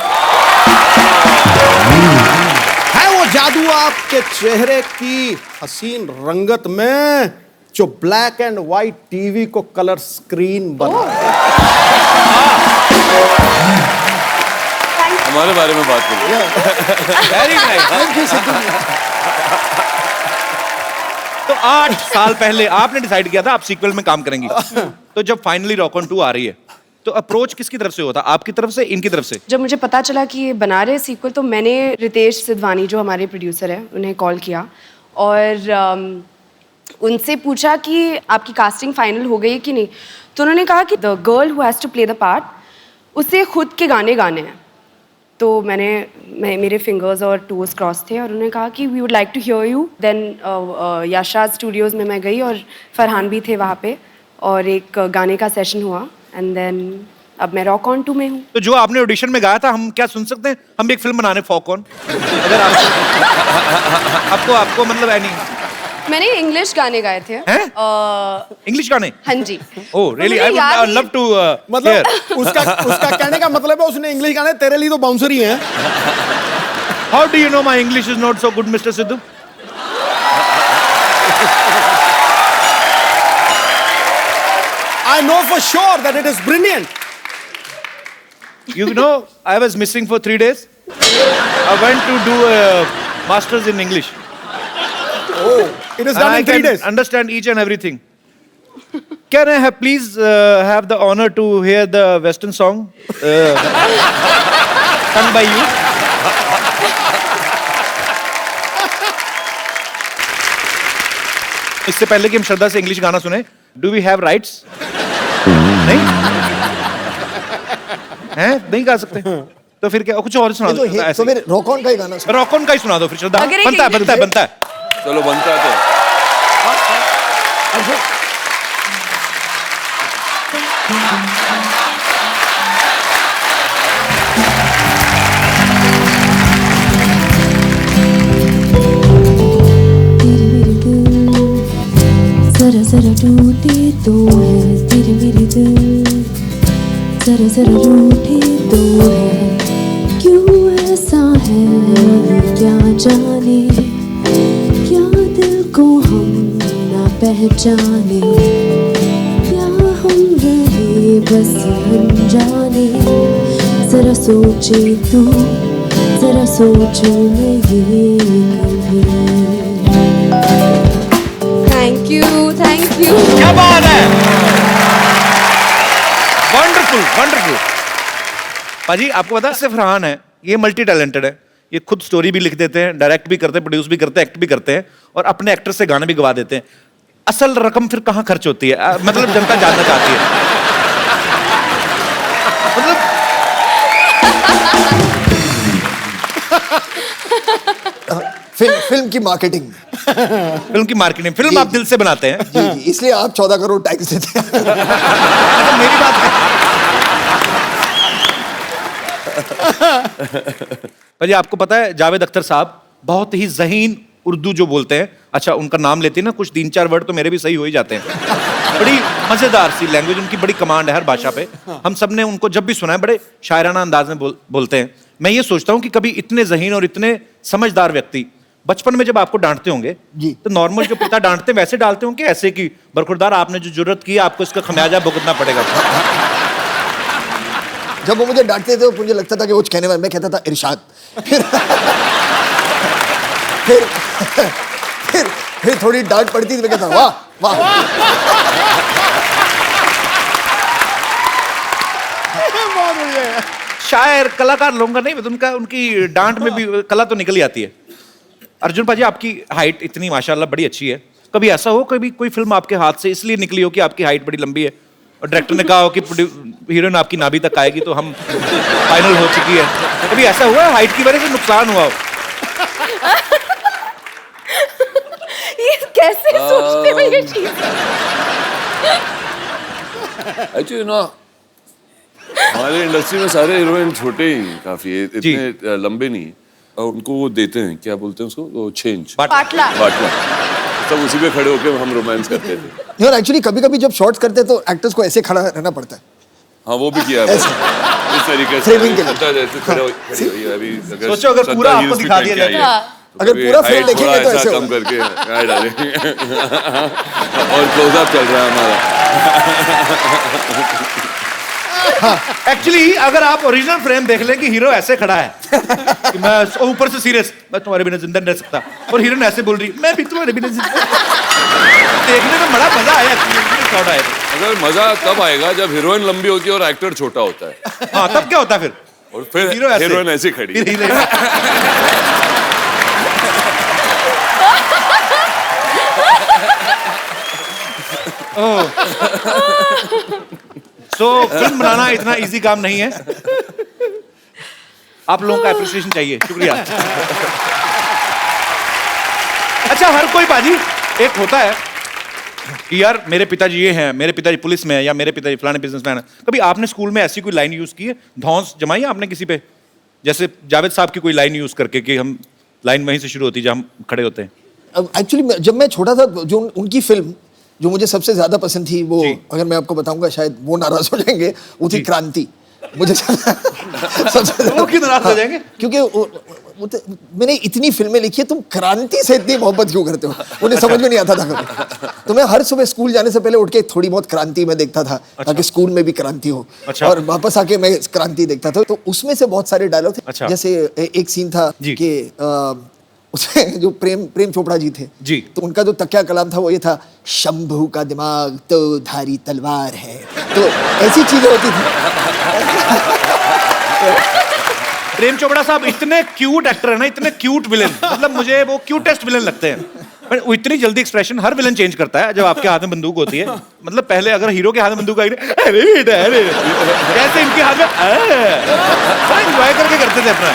है वो जादू आपके चेहरे की हसीन रंगत में जो ब्लैक एंड व्हाइट टीवी को कलर स्क्रीन बना। तुम्हारे बारे में बात करूँ। Very nice. Thank you Sidhu ji. तो 8 साल पहले आपने डिसाइड किया था आप सीक्वल में काम करेंगी। तो जब फाइनली रॉक ऑन 2 आ रही है तो अप्रोच किसकी तरफ से होता, आपकी तरफ से, इनकी तरफ से? जब मुझे पता चला कि ये बना रहे सीक्वल तो मैंने रितेश सिद्धवानी जो हमारे प्रोड्यूसर हैं उन्हें कॉल किया और उनसे पूछा कि आपकी कास्टिंग फाइनल हो गई है कि नहीं। तो उन्होंने कहा कि the girl who has to play the part उसे खुद के गाने गाने हैं। तो मेरे फिंगर्स और टोज क्रॉस थे और उन्होंने कहा कि we would like to hear you. Then Yashraj studios में मैं गई और फरहान भी थे वहाँ पे और एक गाने का सेशन हुआ एंड देन अब मैं रॉक ऑन 2 में हूँ। तो जो आपने ऑडिशन में गाया था हम क्या सुन सकते हैं? हम भी एक फिल्म बनाने फॉक ऑन, अगर आपको मतलब एनी। मैंने इंग्लिश गाने गाए थे। इंग्लिश गाने? हाँ जी। Oh really, I would love to. मतलब उसका कहने का मतलब है उसने इंग्लिश गाने, तेरे लिए तो बाउंसर ही हैं। How do you know my English is not so good mister Sidhu? I know for sure that it is brilliant. You know, I was missing for 3 days. I went to do a master's in English. Oh, it is And done I in 3 can days. understand each and everything. Can I have please have the honor to hear the Western song sung by you? इससे पहले कि हम श्रद्धा से English गाना सुने, do we have rights? नहीं हैं, नहीं गा सकते तो फिर क्या, कुछ और सुना दो। तो फिर रॉक ऑन का ही गाना सुनो। रॉक ऑन का ही सुना दो फिर श्रद्धा। अगर एक बनता है बनता है बनता है। चलो बनता है तो जरा जरा टूटे तो है तेरे मेरे दिल, जरा जरा रूठे तो है क्यों ऐसा है क्या जाने, क्या दिल को हम ना पहचाने, क्या हम रहे बस अनजाने। जरा सोचे तू, जरा सोचूं मैं ये कभी। Thank you. क्या बात है, वंडरफुल वंडरफुल। पाजी आपको पता है सिर्फ फरहान है, ये मल्टी टैलेंटेड है। ये खुद स्टोरी भी लिख देते हैं, डायरेक्ट भी करते हैं, प्रोड्यूस भी करते हैं, एक्ट भी करते हैं और अपने एक्टर से गाने भी गवा देते हैं। असल रकम फिर कहाँ खर्च होती है, मतलब जनता जानना चाहती है। मतलब फिल्म की मार्केटिंग। फिल्म की मार्केटिंग, फिल्म आप दिल से बनाते हैं। जी जी, इसलिए आप 14 करोड़ टैक्स देते हैं। अच्छा, मेरी बात भाई आपको पता है जावेद अख्तर साहब बहुत ही ज़हीन उर्दू जो बोलते हैं। अच्छा उनका नाम लेते हैं ना, कुछ 3-4 वर्ड तो मेरे भी सही हो ही जाते हैं। बड़ी मजेदार सी लैंग्वेज, उनकी बड़ी कमांड है हर भाषा पे। हम सब ने उनको जब भी सुना है बड़े शायराना अंदाज में बोलते हैं। मैं ये सोचता हूँ कि कभी इतने ज़हीन और इतने समझदार व्यक्ति बचपन में जब आपको डांटते होंगे जी, तो नॉर्मल जो पिता डांटते वैसे डालते होंगे ऐसे कि बरखुरदार आपने जो जुर्रत की आपको इसका खमियाजा भुगतना पड़ेगा। जब वो मुझे डांटते थे तो मुझे लगता था कि वो कहने वाला, मैं कहता था इरशाद। फिर थोड़ी डांट पड़ती थी, मैं कहता वाह वाह। शायर कलाकार लोगों का नहीं, उनका उनकी डांट में भी कला तो निकल ही आती है। अर्जुन पाजी आपकी हाइट इतनी माशाल्लाह बड़ी अच्छी है, कभी ऐसा हो कभी कोई फिल्म आपके हाथ से इसलिए निकली हो कि आपकी हाइट बड़ी लंबी है और डायरेक्टर ने कहा हो कि हीरोइन आपकी नाभि तक आएगी तो हम फाइनल हो चुकी है, कभी ऐसा हुआ है हाइट की वजह से नुकसान हुआ हो? ये कैसे सोचते हो ये चीज? एक्चुअली ना हमारे इंडस्ट्री में सारे हीरोइन छोटे ही काफी है, इतने लंबे नहीं। और उनको वो देते हैं, क्या बोलते हैं उसको, वो चेंज, पाटला। सब उसी पे खड़े होकर हम रोमांस करते थे। यार एक्चुअली कभी कभी जब शॉट्स करते हैं तो एक्टर्स को ऐसे खड़ा रहना पड़ता है। हाँ वो भी किया है इस तरीके से। Framing के लिए। खड़े हुई है अभी। सोचो अगर पूरा आपको दिखा दिया जाए, अगर पूरा फ्रेम देखेंगे तो ऐसे कम करके क्या डालेंगे। और क्लोजअप चल रहा है हमारा। एक्चुअली अगर आप ओरिजिनल फ्रेम देख लें कि हीरो ऐसे खड़ा है कि मैं ऊपर से सीरियस, मैं तुम्हारे बिना जिंदा नहीं रह सकता, और हीरोइन ऐसे बोल रही मैं भी तुम्हारे बिना जिंदा। देखने में बड़ा मजा आया शॉट आया। अगर मजा तब आएगा जब हीरोइन लंबी होती है और एक्टर छोटा होता है। हाँ तब क्या होता है फिर? और फिर हीरोइन ऐसे खड़ी। फिर हीरोइन तो फिल्म बनाना इतना इजी काम नहीं है, आप लोगों का एप्रिसिएशन चाहिए, शुक्रिया। अच्छा हर कोई बाजी एक होता है कि यार मेरे पिताजी ये हैं, मेरे पिताजी पुलिस में है, या मेरे पिताजी फलाने बिजनेसमैन है। कभी आपने स्कूल में ऐसी कोई लाइन यूज की है, धौंस जमाई आपने किसी पे, जैसे जावेद साहब की कोई लाइन यूज करके कि हम लाइन वहीं से शुरू होती है जहाँ हम खड़े होते हैं? एक्चुअली जब मैं छोटा था, जो उनकी फिल्म जो मुझे सबसे ज्यादा पसंद थी, वो अगर मैं आपको बताऊंगा शायद वो नाराज हो जाएंगे, वो थी क्रांति। मुझे सबसे वो क्यों नाराज हो जाएंगे? क्योंकि मैंने इतनी फिल्में लिखी है, तुम क्रांति से इतनी मोहब्बत क्यों करते हो? उन्हें समझ में नहीं आता था कभी। तो मैं हर सुबह स्कूल जाने से पहले उठ के थोड़ी बहुत क्रांति में देखता था, ताकि स्कूल में भी क्रांति हो। और वापस आके मैं क्रांति देखता था, तो उसमें से बहुत सारे डायलॉग थे। जैसे एक सीन था कि उसे जो प्रेम चोपड़ा जी थे जी, तो उनका जो तकिया कलाम था वो ये था, शंभू का दिमाग तो धारी तलवार है। तो ऐसी चीजें होती थी। प्रेम चोपड़ा साहब इतने क्यूट एक्टर है ना, इतने क्यूट विलेन, मतलब मुझे वो क्यूटेस्ट विलेन लगते हैं। पर वो इतनी जल्दी एक्सप्रेशन हर विलेन चेंज करता है जब आपके हाथ में बंदूक होती है। मतलब पहले अगर हीरो के हाथ में बंदूक आई, अरे बेटा अरे, जैसे इनके हाथ में एंजॉय करके करते थे अपना।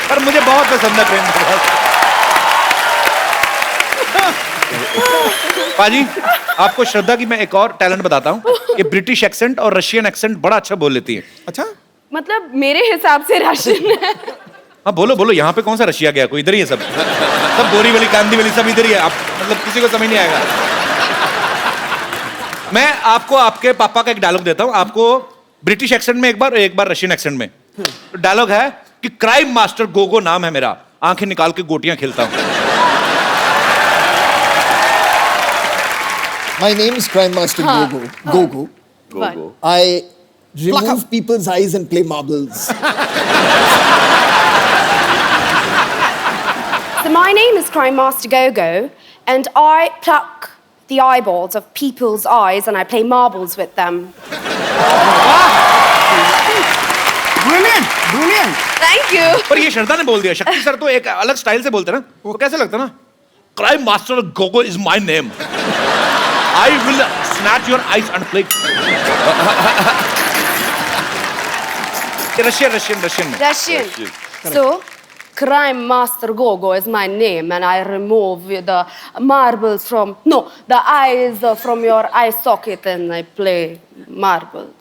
पर मुझे बहुत पसंद है प्रेम चोपड़ा। पाजी आपको श्रद्धा की मैं एक और टैलेंट बताता हूँ, ये ब्रिटिश एक्सेंट और रशियन एक्सेंट बड़ा अच्छा बोल लेती है। अच्छा, मतलब मेरे हिसाब से राशन है। हाँ बोलो बोलो, यहाँ पे कौन सा रशिया गया, कोई इधर ही है सब बोरी वाली कांदी वाली सब इधर ही है। आप मतलब किसी को समझ नहीं आएगा। मैं आपको आपके पापा का एक डायलॉग देता हूँ, आपको ब्रिटिश एक्सेंट में एक बार रशियन एक्सेंट में। डायलॉग है कि क्राइम मास्टर गोगो नाम है मेरा, आंखें निकाल के गोटियां खेलता हूँ। My name is Crime Master Gogo. Gogo. I remove people's eyes and play marbles. So my name is Crime Master Gogo, and I pluck the eyeballs of people's eyes and I play marbles with them. Brilliant, brilliant. Thank you. पर ये श्रद्धा ने बोल दिया, शक्ति sir तो एक अलग style से बोलते ना, वो कैसे लगता ना? Crime master Gogo is my name, I will snatch your eyes and play. Russian. So, Crime Master Gogo is my name, and I remove the marbles the eyes from your eye socket, and I play marbles.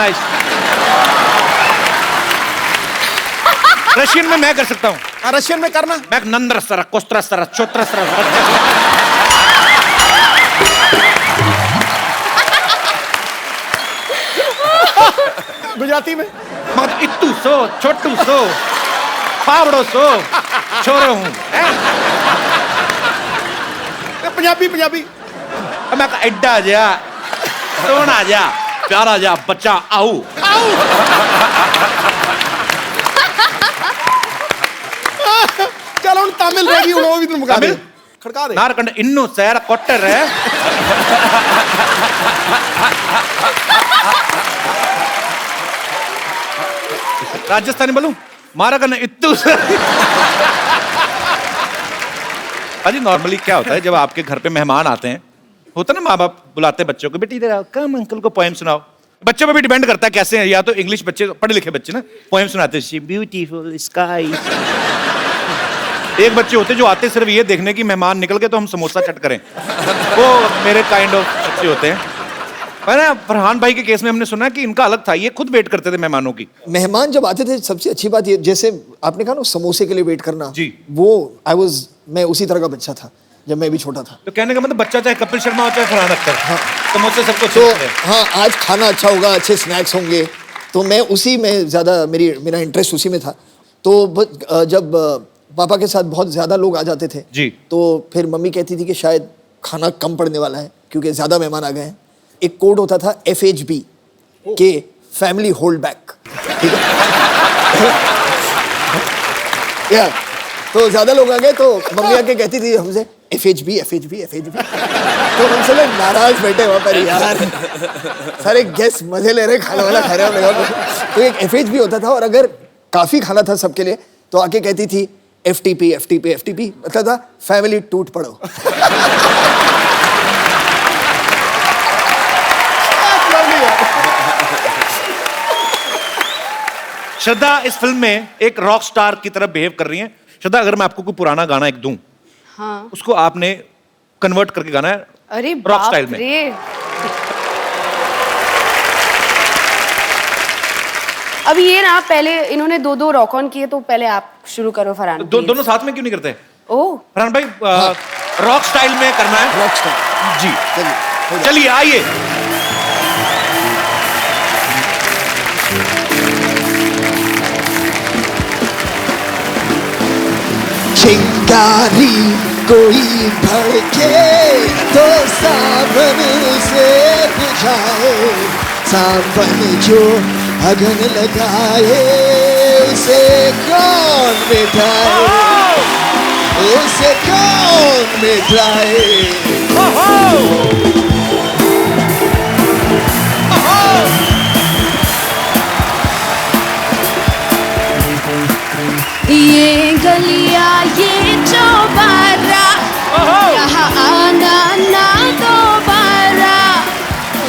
Nice. Russian में मैं कर सकता हूँ। Russian में करना। मैं Nandra sir, कोस्त्र sir, चोत्र sir. Gujarati में मत इत्तू सो, छोटू सो, पावड़ो सो, छोरो हूँ। पंजाबी पंजाबी। मैं एड्डा जा, सोना जा, प्यारा जा, बच्चा आओ। चलो तमिल रेडी हो, वो भी तुम मुकाबले खड़का दे। नारकंड इन्नू सैर कोट्टर है। राजस्थानी बोलूं, मारा करना इत्तू। अजी नॉर्मली क्या होता है जब आपके घर पे मेहमान आते हैं, होता ना माँ बाप बुलाते हैं बच्चों को, बेटी इधर आओ, कम अंकल को पोएम सुनाओ। बच्चों पे भी डिपेंड करता है कैसे हैं, या तो इंग्लिश बच्चे, पढ़े लिखे बच्चे ना पोएम सुनाते हैं, ब्यूटीफुल स्काई। एक बच्चे होते जो आते सिर्फ ये देखने की मेहमान निकल के तो हम समोसा चट करें, वो मेरे काइंड ऑफ बच्चे होते हैं। ना फरहान भाई के केस में हमने सुना कि इनका अलग था, ये खुद वेट करते थे मेहमानों की। मेहमान जब आते थे सबसे अच्छी बात ये, जैसे आपने कहा ना समोसे के लिए वेट करना जी, वो मैं उसी तरह का बच्चा था जब मैं भी छोटा था। तो कहने का मतलब बच्चा चाहे कपिल शर्मा हो चाहे फरहान अख्तर, हाँ, समोसे सबको तो हाँ, आज खाना अच्छा होगा, अच्छे स्नैक्स होंगे, तो मैं उसी में ज़्यादा मेरा इंटरेस्ट उसी में था। तो जब पापा के साथ बहुत ज़्यादा लोग आ जाते थे जी, तो फिर मम्मी कहती थी कि शायद खाना कम पड़ने वाला है क्योंकि ज़्यादा मेहमान आ गए हैं। एक कोड होता था FHB, कि फैमिली होल्ड बैक, ठीक है? या तो ज्यादा लोग आ गए तो मम्मी आके कहती थी हमसे FHB FHB FHB, तो हमसे लोग नाराज बैठे वहां पर यार, सारे गेस्ट मजे ले रहे, खाना वाला खा रहे हो। तो एक FHB होता था और अगर काफी खाना था सबके लिए तो आके कहती थी FTP FTP FTP, मतलब था फैमिली टूट पड़ो। श्रद्धा इस फिल्म में एक रॉक स्टार की तरह बिहेव कर रही हैं। श्रद्धा, अगर मैं आपको कोई पुराना गाना एक दूं, हाँ। उसको आपने कन्वर्ट करके गाना है अरे रॉक बाप स्टाइल में। रे। अभी ये ना, पहले इन्होंने दो रॉक ऑन किए, तो पहले आप शुरू करो फरहान। दोनों साथ में क्यों नहीं करते? ओह फरहान भाई, रॉक स्टाइल में करना है। रॉक स्टार जी, चलिए आइए। चिंगारी कोई भड़के तो सावन से बुझाए, सावन जो अगन लगाए उसे कौन मिटाए, उसे कौन मिटाए। ये गलिया ये चौबारा, यहाँ आना ना दोबारा।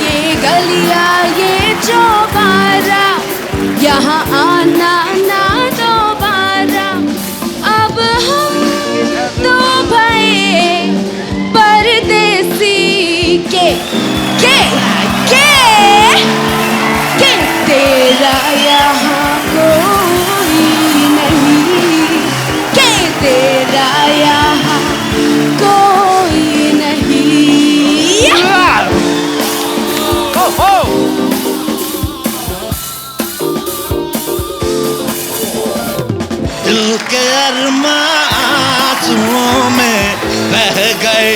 ये गलिया ये चौबारा, यहाँ आना ना दोबारा। अब हम दो भाई परदेसी के तेरा यहाँ कोई नहीं, के तेरा यहाँ कोई नहीं। दिल के अरमा आंसुओं में बह गए।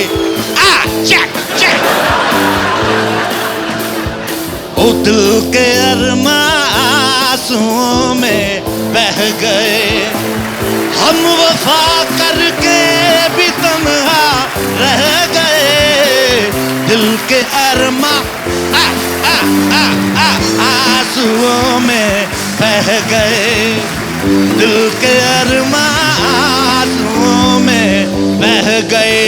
ओ दिल के अरमा आंसुओं में बह गए, हम वफा करके भी तन्हा रह गए। दिल के अरमा आंसुओं में बह गए, दिल के अरमा आंसुओं में बह गए।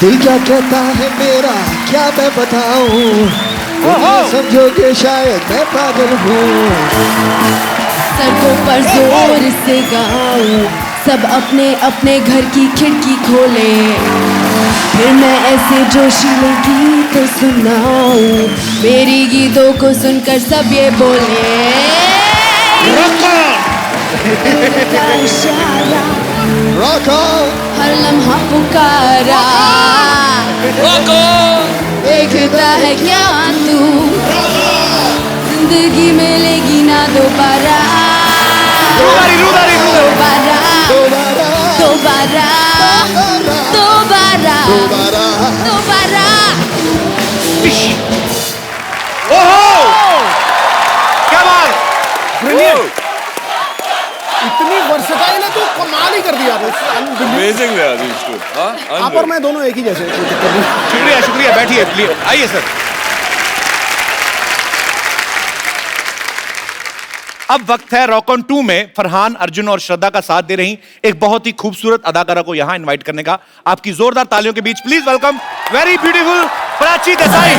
दिल क्या कहता है मेरा क्या मैं बताऊं, समझोगे शायद मैं पागल हूँ। सड़कों पर जोर से गाऊं, सब अपने अपने घर की खिड़की खोले, फिर मैं ऐसे जोशीले गीत सुनाऊं, मेरी गीतों को सुनकर सब ये बोले। इशारा हर लम्हा पुकारा, देखता है क्या तू, जिंदगी मिलेगी ना दोबारा, दोबारा दोबारा दोबारा दोबारा। क्या बात, इतनी वर्सेटाइल है तो कमाल ही कर दिया। अमेजिंग है आदिश तो। हाँ, आप और मैं दोनों एक ही जैसे। शुक्रिया शुक्रिया, बैठिए प्लीज, आइए सर। अब वक्त है रॉक ऑन 2 में फरहान, अर्जुन और श्रद्धा का साथ दे रही एक बहुत ही खूबसूरत अदाकारा को यहां इनवाइट करने का। आपकी जोरदार तालियों के बीच please welcome very beautiful Prachi Desai.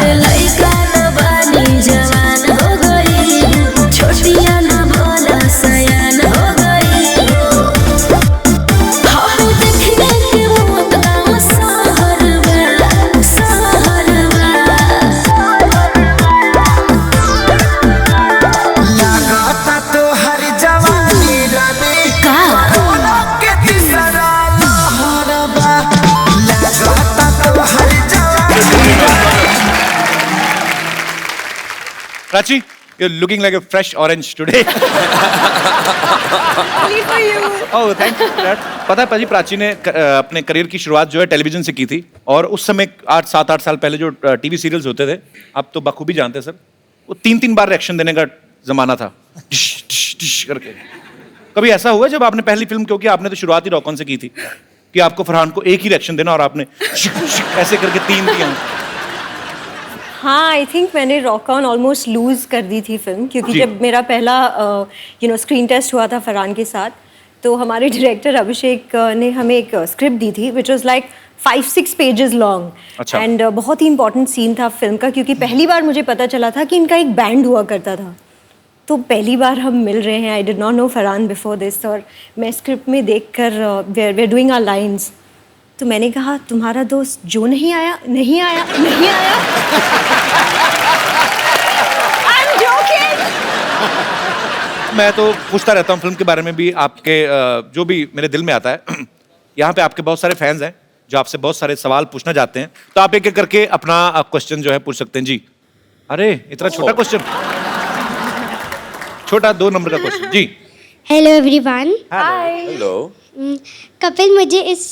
Prachi, You're looking like a fresh orange today. Only for you. Oh, thank you for that. पता है पाजी, प्राची ने अपने करियर की शुरुआत जो है टेलीविजन से की थी, और उस समय 7-8 साल पहले जो टीवी सीरियल्स होते थे, आप तो बखूबी जानते हैं सर, वो 3-3 बार रिएक्शन देने का जमाना था, डिश डिश डिश करके। कभी ऐसा हुआ जब आपने पहली फिल्म, क्योंकि आपने तो शुरुआत ही रॉक ऑन से की थी, कि आपको फरहान को एक ही रिएक्शन देना और आपने ऐसे करके 3 दिया? हाँ, आई थिंक मैंने रॉक ऑन ऑलमोस्ट लूज कर दी थी फिल्म, क्योंकि जब मेरा पहला स्क्रीन टेस्ट हुआ था फरहान के साथ, तो हमारे डायरेक्टर अभिषेक ने हमें एक स्क्रिप्ट दी थी which was like 5-6 pages long, and बहुत ही इंपॉर्टेंट सीन था फिल्म का, क्योंकि पहली बार मुझे पता चला था कि इनका एक बैंड हुआ करता था। तो पहली बार हम मिल रहे हैं, I did not know Farhan before this, और मैं स्क्रिप्ट में देखकर we are doing our lines, तो मैंने कहा तुम्हारा दोस्त जो नहीं आया नहीं आया नहीं आया। I'm joking. मैं तो पूछता रहता हूँ फिल्म के बारे में भी, आपके जो भी मेरे दिल में आता है। यहाँ पे आपके बहुत सारे फैंस हैं जो आपसे बहुत सारे सवाल पूछना चाहते हैं, तो आप एक एक करके अपना क्वेश्चन जो है पूछ सकते हैं जी। अरे इतना छोटा क्वेश्चन, छोटा 2 नंबर का क्वेश्चन जी। Hello everyone. Hi. Hello. Kapil, मुझे इस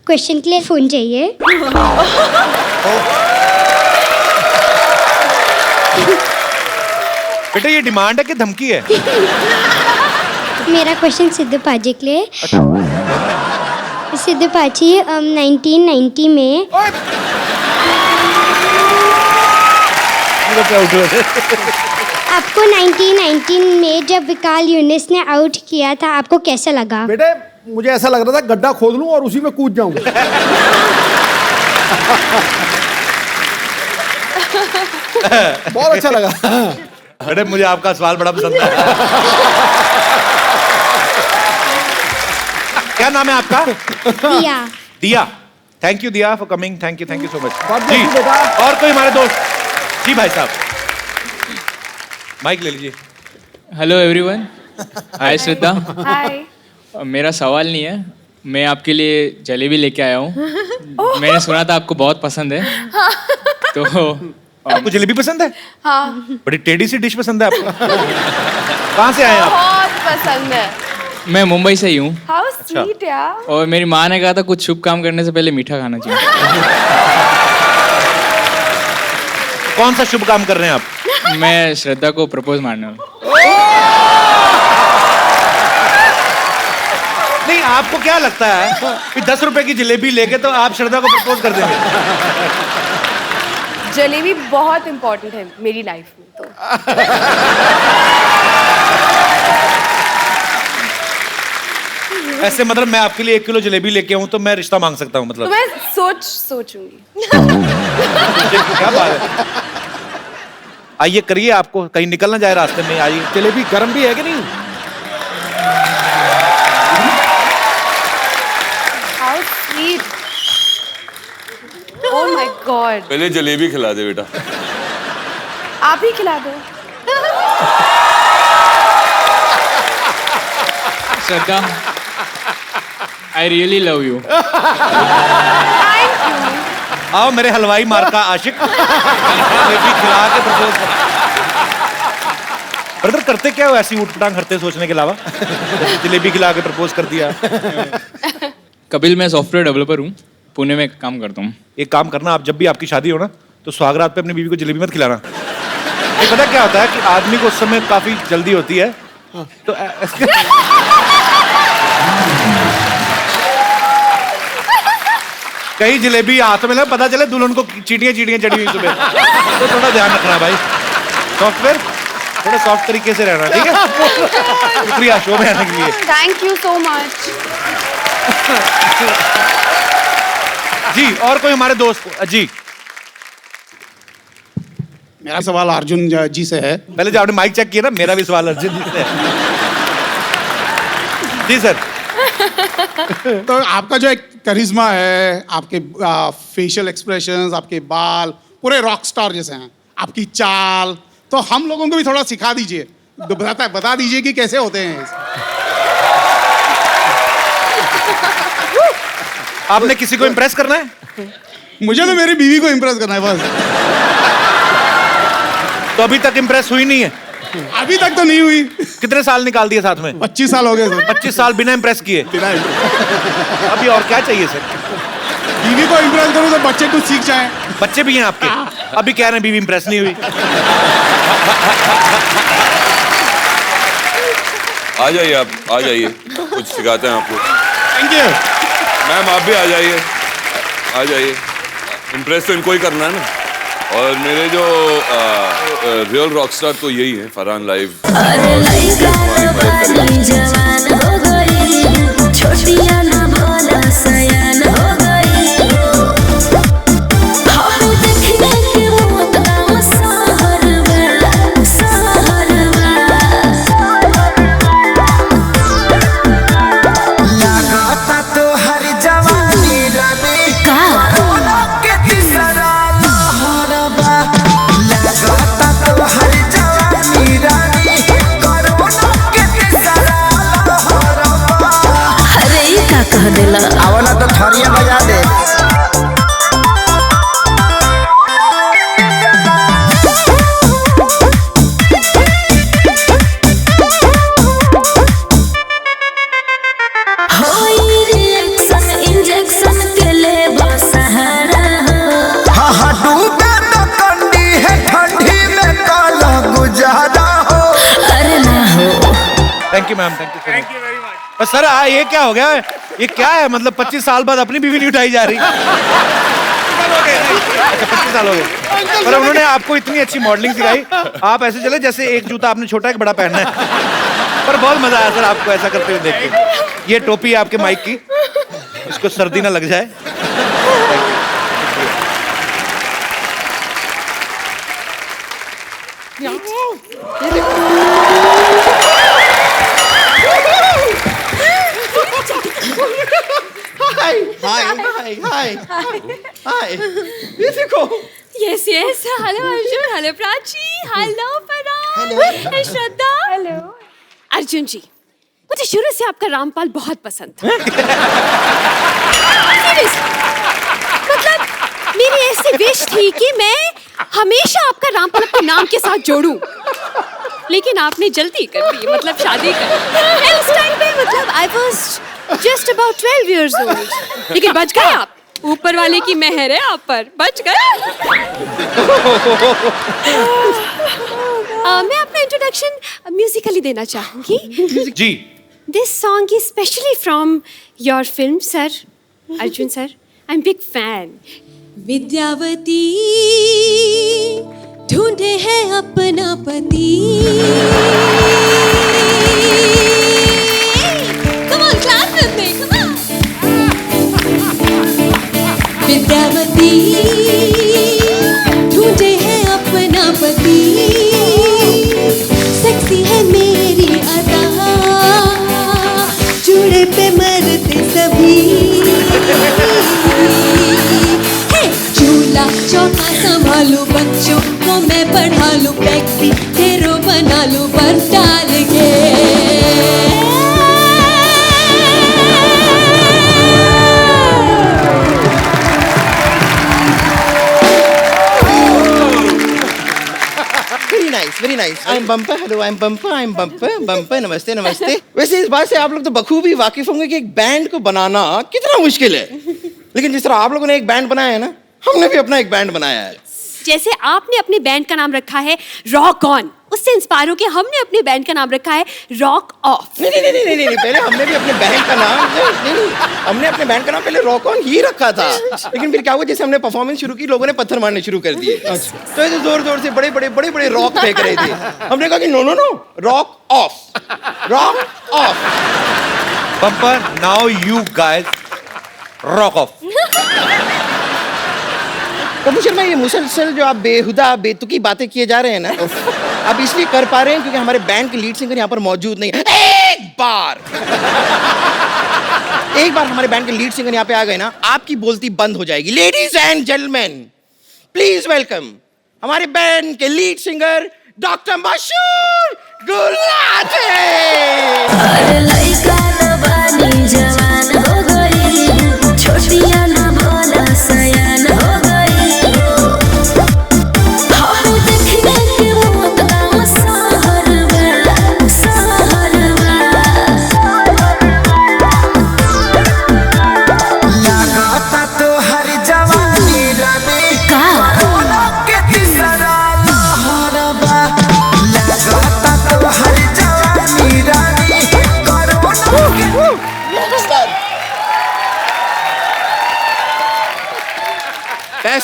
क्वेश्चन के लिए फोन चाहिए। बेटा ये डिमांड है कि धमकी है? मेरा क्वेश्चन सिद्धू पाजी के लिए। सिद्धू पाजी, 1990 में आपको 1990 में जब विकाल यूनिस ने आउट किया था, आपको कैसा लगा? बेटे मुझे ऐसा लग रहा था गड्ढा खोद लूं और उसी में कूद जाऊं। बहुत अच्छा लगा। बेटे मुझे आपका सवाल बड़ा पसंद आया। क्या नाम है आपका? Diya. Diya, thank you Diya for coming, thank you so much God bless जी। you, बेटा। और कोई हमारे दोस्त जी? भाई साहब माइक ले लीजिए। Hello everyone. Hi Shraddha. Hi. मेरा सवाल नहीं है, मैं आपके लिए जलेबी लेके आया हूँ। मैंने सुना था आपको बहुत पसंद है। तो आपको जलेबी पसंद है? हाँ। बड़ी टेढ़ी सी डिश पसंद है आपको। कहाँ से आए आप? बहुत पसंद है। मैं मुंबई से ही हूँ, हाउ स्वीट यार। और मेरी माँ ने कहा था कुछ शुभ काम करने से पहले मीठा खाना चाहिए। कौन सा शुभ काम कर रहे हैं आप? मैं श्रद्धा को प्रपोज मारने वाला। नहीं, आपको क्या लगता है कि 10 रुपए की जलेबी लेके तो आप श्रद्धा को प्रपोज कर देंगे? जलेबी बहुत इंपॉर्टेंट है मेरी लाइफ में, तो ऐसे मतलब मैं आपके लिए 1 किलो जलेबी लेके आऊं तो मैं रिश्ता मांग सकता हूं मतलब? तो मैं सोचूंगी। क्या बात है। आइए करिए, आपको कहीं निकल ना जाए रास्ते में। आइए। जलेबी गर्म भी है कि नहीं? How sweet. Oh my God. पहले जलेबी खिला दे बेटा। आप ही खिला दो। श्रद्धा, आई रियली लव यू। आओ मेरे हलवाई मार का आशिक। जलेबी खिला के प्रपोज कर। ब्रदर करते क्या हो ऐसी ऊट-पटांग हरते सोचने के अलावा? जलेबी खिला के प्रपोज कर दिया। कपिल, मैं सॉफ्टवेयर डेवलपर हूँ, पुणे में काम करता हूँ। एक काम करना, आप जब भी आपकी शादी हो ना, तो सुहागरात पे अपनी बीवी को जलेबी मत खिलाना। ये पता क्या होता है कि आदमी को उस समय काफी जल्दी होती है, तो कहीं जलेबी हाथ में ना पता चले दुल्हन को चीटियां चढ़ी हुई सुबह, तो थोड़ा ध्यान रखना भाई। सॉफ्टवेयर थोड़ा सॉफ्ट तरीके से रहना, ठीक है? शुक्रिया शो में आने के लिए। Thank you so much. जी, और कोई हमारे दोस्त जी? मेरा सवाल अर्जुन जी से है। पहले जो आपने माइक चेक किया ना, मेरा भी सवाल अर्जुन जी से है। जी सर। तो आपका जो एक करिश्मा है, आपके फेशियल एक्सप्रेशंस, आपके बाल पूरे रॉक स्टार जैसे हैं, आपकी चाल, तो हम लोगों को भी थोड़ा सिखा दीजिए, बता दीजिए कि कैसे होते हैं। आपने किसी को इम्प्रेस करना है? मुझे तो मेरी बीवी को इम्प्रेस करना है बस। तो अभी तक इम्प्रेस हुई नहीं है? अभी तक तो नहीं हुई। कितने साल निकाल दिए साथ में? 25 साल हो गए सर। 25 साल बिना इम्प्रेस किए? अभी और क्या चाहिए सर? बीवी को इम्प्रेस करूं तो बच्चे कुछ सीख जाएं। बच्चे भी हैं आपके? अभी कह रहे हैं बीवी इम्प्रेस नहीं हुई। आ जाइए आप, आ जाइए, कुछ सिखाते हैं आपको। थैंक यू मैम, आप भी आ जाइए, आ जाइए। इम्प्रेस तो इनको ही करना है ना। और मेरे जो रियल रॉकस्टार तो यही है, फरहान लाइव। आवना तो थरिया बजा दे। Thank you ma'am, thank you very much. बस सर ये क्या हो गया? ये क्या है? मतलब 25 साल बाद अपनी बीवी नहीं उठाई जा रही? अच्छा 25 साल हो गए, पर उन्होंने आपको इतनी अच्छी मॉडलिंग सिखाई। आप ऐसे चले जैसे एक जूता आपने छोटा एक बड़ा पहनना है। पर बहुत मजा आया सर आपको ऐसा करते हुए देख के। ये टोपी है आपके माइक की, इसको सर्दी ना लग जाए। हाय हाय हाय हाय हाय, ये देखो। Yes yes, hello Arjun, hello Prachi, hello Farhan, Shraddha, hello. Arjun ji, मुझे शुरू से आपका रामपाल बहुत पसंद था। मतलब मेरी ऐसी विश थी कि मैं हमेशा आपका रामपाल अपने नाम के साथ जोड़ूं, लेकिन आपने जल्दी कर दी, मतलब शादी कर दी। उस टाइम पे मतलब I was just about 12 years old, लेकिन बच गए आप। ऊपर वाले की मेहर है आप पर, बच गए। मैं अपना इंट्रोडक्शन म्यूजिकली देना चाहूंगी जी। This song is specially from your film sir, Arjun sir. I am big fan. Vidyavati ढूंढे है अपना पति, विद्यावती ढूंढे है अपना पति, सेक्सी है मेरी अदा, चूड़े पे मरते सभी। चूल्हा चौका संभालू, बच्चों को मैं पढ़ा लूं, टैक्सी ढेरो बना लूं पर डाल के। Very nice. I am bumper, hello I am bumper, I am bumper, bumper, नमस्ते नमस्ते। वैसे इस बात से आप लोग तो बखूबी वाकिफ होंगे कि एक बैंड को बनाना कितना मुश्किल है, लेकिन जिस तरह आप लोगों ने एक बैंड बनाया है ना, हमने भी अपना एक बैंड बनाया है। जैसे आपने अपने बैंड का नाम रखा है रॉक ऑन, उससे इंस्पायर होकर हमने अपने बैंड का नाम रखा है रॉक ऑफ। नहीं, पहले हमने भी अपने बैंड का नाम हमने अपने बैंड का नाम पहले रॉक ऑन ही रखा था, लेकिन फिर क्या हुआ, जैसे हमने परफॉर्मेंस शुरू की, लोगों ने पत्थर मारने शुरू कर दिए। तो ऐसे जोर जोर से बड़े बड़े रॉक फेंक रहे थे। हमने कहा कि no rock off, rock off. Bumper, now you guys rock off. Prabhu Sharma, ये मुसलसल जो आप बेहुदा बेतुकी बातें किए जा रहे हैं ना, आप इसलिए कर पा रहे हैं क्योंकि हमारे बैंड के लीड सिंगर यहाँ पर मौजूद नहीं है। एक बार हमारे बैंड के लीड सिंगर यहाँ पे आ गए ना, आपकी बोलती बंद हो जाएगी। Ladies and gentleman, please welcome हमारे बैंड के लीड सिंगर डॉक्टर मशहूर गुलाटी।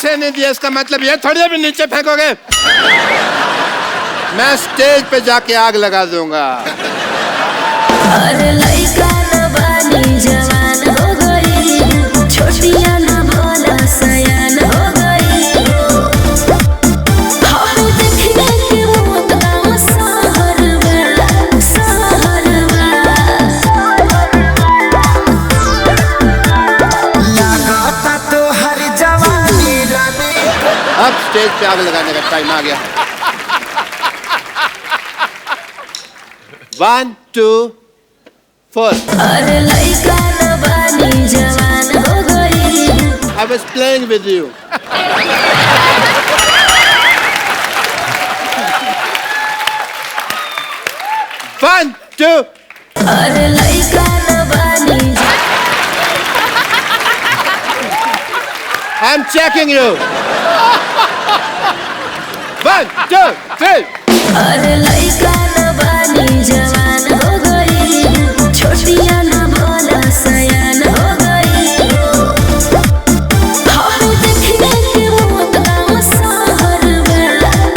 पैसे नहीं दिए इसका मतलब ये थोड़ी अभी नीचे फेंकोगे। मैं स्टेज पे जाके आग लगा दूंगा। अरे लइका न बानी जवान हो गई, छोटिया न बोला सयान हो गई। हम देखने के मौत का सहर में, सहर में। लगाता तो हर जवानी रानी। अब स्टेज पे आग लगाने का टाइम आ गया। 1 2 4। अरे लइका न बानी जवान हो गई। I was playing with you. 1 2। अरे लइका न बानी। I'm checking you. 1 2 3। अरे लइका न बानी जवान हो गई, छोटिया न बोला सयान हो गई। हम देखने के मौत का सहर में,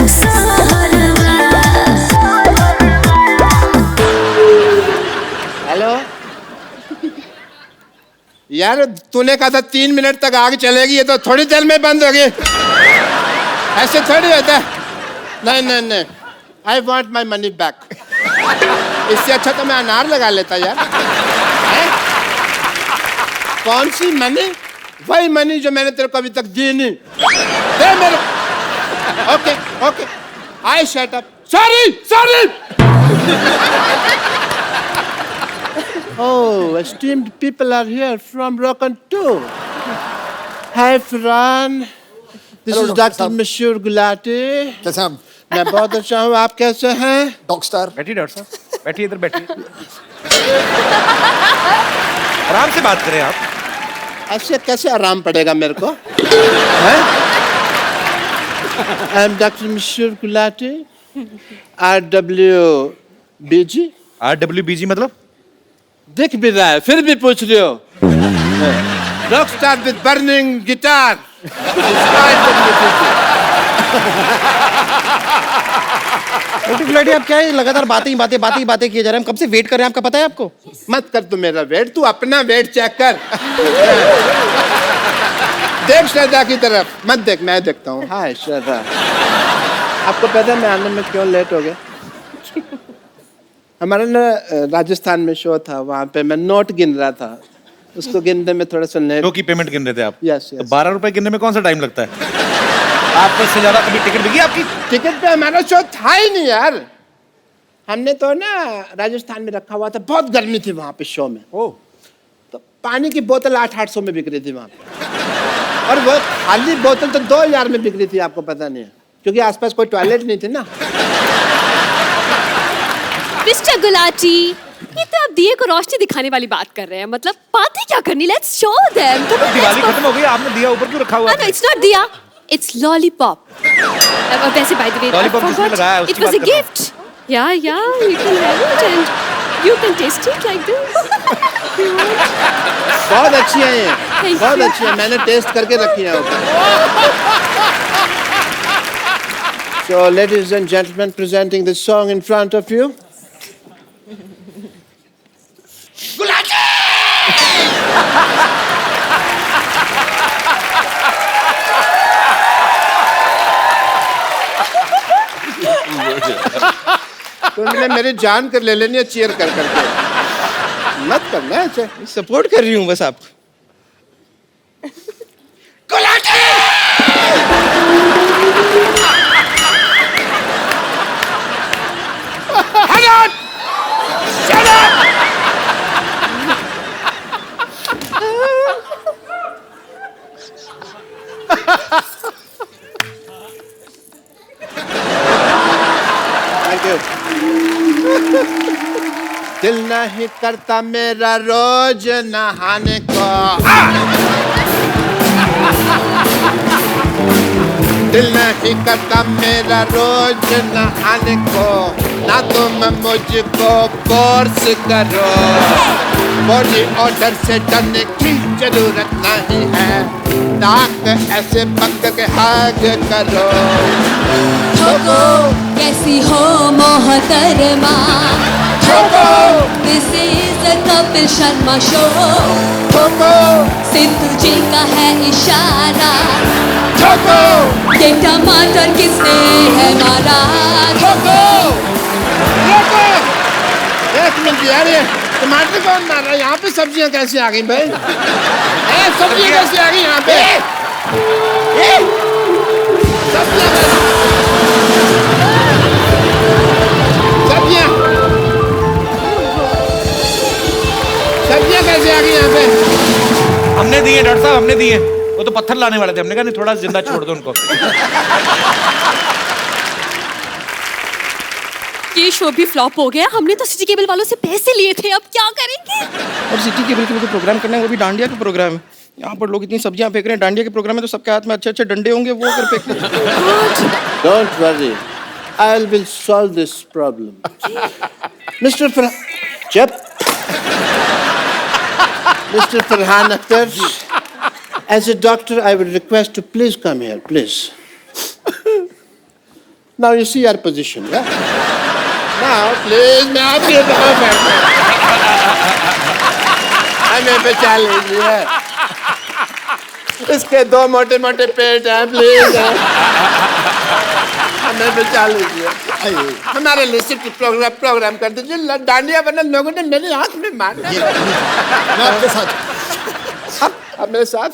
सहर में। हेलो यार, तूने कहा था 3 मिनट तक आग चलेगी, ये तो थोड़ी देर में बंद होगी। ऐसे थोड़ी होता है। नहीं नहीं नहीं, I want my money back. इससे अच्छा तो मैं अनार लगा लेता यार। हैं? कौन सी मनी? वही मनी जो मैंने तेरे को अभी तक दी नहीं। दे मेरे। Okay okay, I shut up. Sorry sorry. Oh, esteemed people are here from Rock and Tour. Hi, Fran. This is Dr. Mashur Gulati. कैसे हम? मैं बहुत अच्छा हूँ, आप कैसे हैं? Dog star. बैठिए डॉक्टर साहब, बैठिए इधर बैठिए। आराम से बात करें आप। ऐसे कैसे आराम पड़ेगा मेरे को? I am Dr. Mashur Gulati, RWBG. RWBG मतलब? दिख भी रहा है, फिर भी पूछ रहे हो। Rock star with burning guitar. Gulati, आप क्या है लगातार बातें किए जा रहे हैं? हम कब से वेट कर रहे हैं, आपका पता है आपको? मत कर तू मेरा वेट, तू अपना वेट चेक कर। देख श्रद्धा की तरफ मत देख, मैं देखता हूँ। हाय श्रद्धा, आपको पता है मैं आने में क्यों लेट हो गया? हमारा ना राजस्थान में शो था, वहाँ पे मैं नोट गिन रहा था, उसको गिनने में थोड़ा सा लेट। शो की पेमेंट गिन रहे थे आप? यस तो 12 रुपए गिनने में कौन सा टाइम लगता है? आपको इससे ज्यादा कभी टिकट बिकी आपकी? टिकट पे हमारा शो था ही नहीं यार। हमने तो ना राजस्थान में रखा हुआ था, बहुत गर्मी थी वहाँ पे शो में। तो पानी की बोतल 800-800 में बिक रही थी वहाँ पे, और वो खाली बोतल तो 2000 में बिक रही थी, आपको पता नहीं है, क्योंकि आसपास कोई टॉयलेट नहीं थी ना। मिस्टर गुलाटी, ये तो आप दिए को रोशनी दिखाने वाली बात कर रहे हैं, मतलब बातें क्या करनी? Let's show them. दिवाली खत्म हो गई, आपने दिया ऊपर क्यों रखा हुआ है? No, it's not diya, it's lollipop. वैसे बाय द वे, लॉलीपॉप किसने लगाया? It was a gift. या you can have it and you can taste it like this. बहुत अच्छी है ये, बहुत अच्छी है, मैंने टेस्ट करके रखी है। So, ladies and gentlemen, presenting this song in front of you. तुमने मेरी जान कर ले लेनी है चीयर कर करके। मत करना ऐसे। सपोर्ट कर रही हूँ बस आप। Shut up! Thank you. दिल नहीं करता मेरा रोज नहाने को। दिल नहीं करता मेरा रोज नहाने को, ना तुम मुझको फोर्स करो। बॉडी ऑर्डर से डरने की जरूरत नहीं है, नाक ऐसे बंद के आगे करो। ठोको कैसी हो मोहतरमा, ठोको this is a Kapil Sharma show, ठोको सिद्धू जी का है इशारा, ठोको ये टमाटर किसने है मारा, ठोको। एक मिनट यार, ये टमाटर कौन मार रहा है? यहाँ पे सब्जियाँ कैसे आ गई भाई? सब्जियाँ कैसे आ गई यहाँ पे? सब्जियाँ सब्जियाँ कैसे आ गई यहाँ पे? हमने दिए डॉक्टर साहब, हमने दिए। वो तो पत्थर लाने वाले थे, हमने कहा नहीं थोड़ा जिंदा छोड़ दो उनको। ये शो भी फ्लॉप हो गया। हमने तो सिटी केबल वालों से पैसे लिए थे, अब क्या करेंगे? और सिटी केबल के लिए प्रोग्राम करना है, वो भी डांडिया का प्रोग्राम है। यहाँ पर लोग इतनी सब्जियां फेंक रहे हैं, डांडिया के प्रोग्राम में तो सबके हाथ में अच्छे अच्छे डंडे होंगे, वो कर फेंकते हैं। Don't worry, I will solve this problem. Mr. Mr. Farhan Akhtar, as a doctor, I would request to please come here, please. Now you see our position, yeah? Now, please, मैं आपके पास बैठता हमें बचा लीजिए। इसके दो मोटे मोटे पेट हैं, प्लीज हमें बचा लीजिए। हमारे लिए सिर्फ प्रोग्राम कर दीजिए। डांडिया वरना लोगों ने मेरे हाथ में मारना। मैं आपके साथ। आप मेरे साथ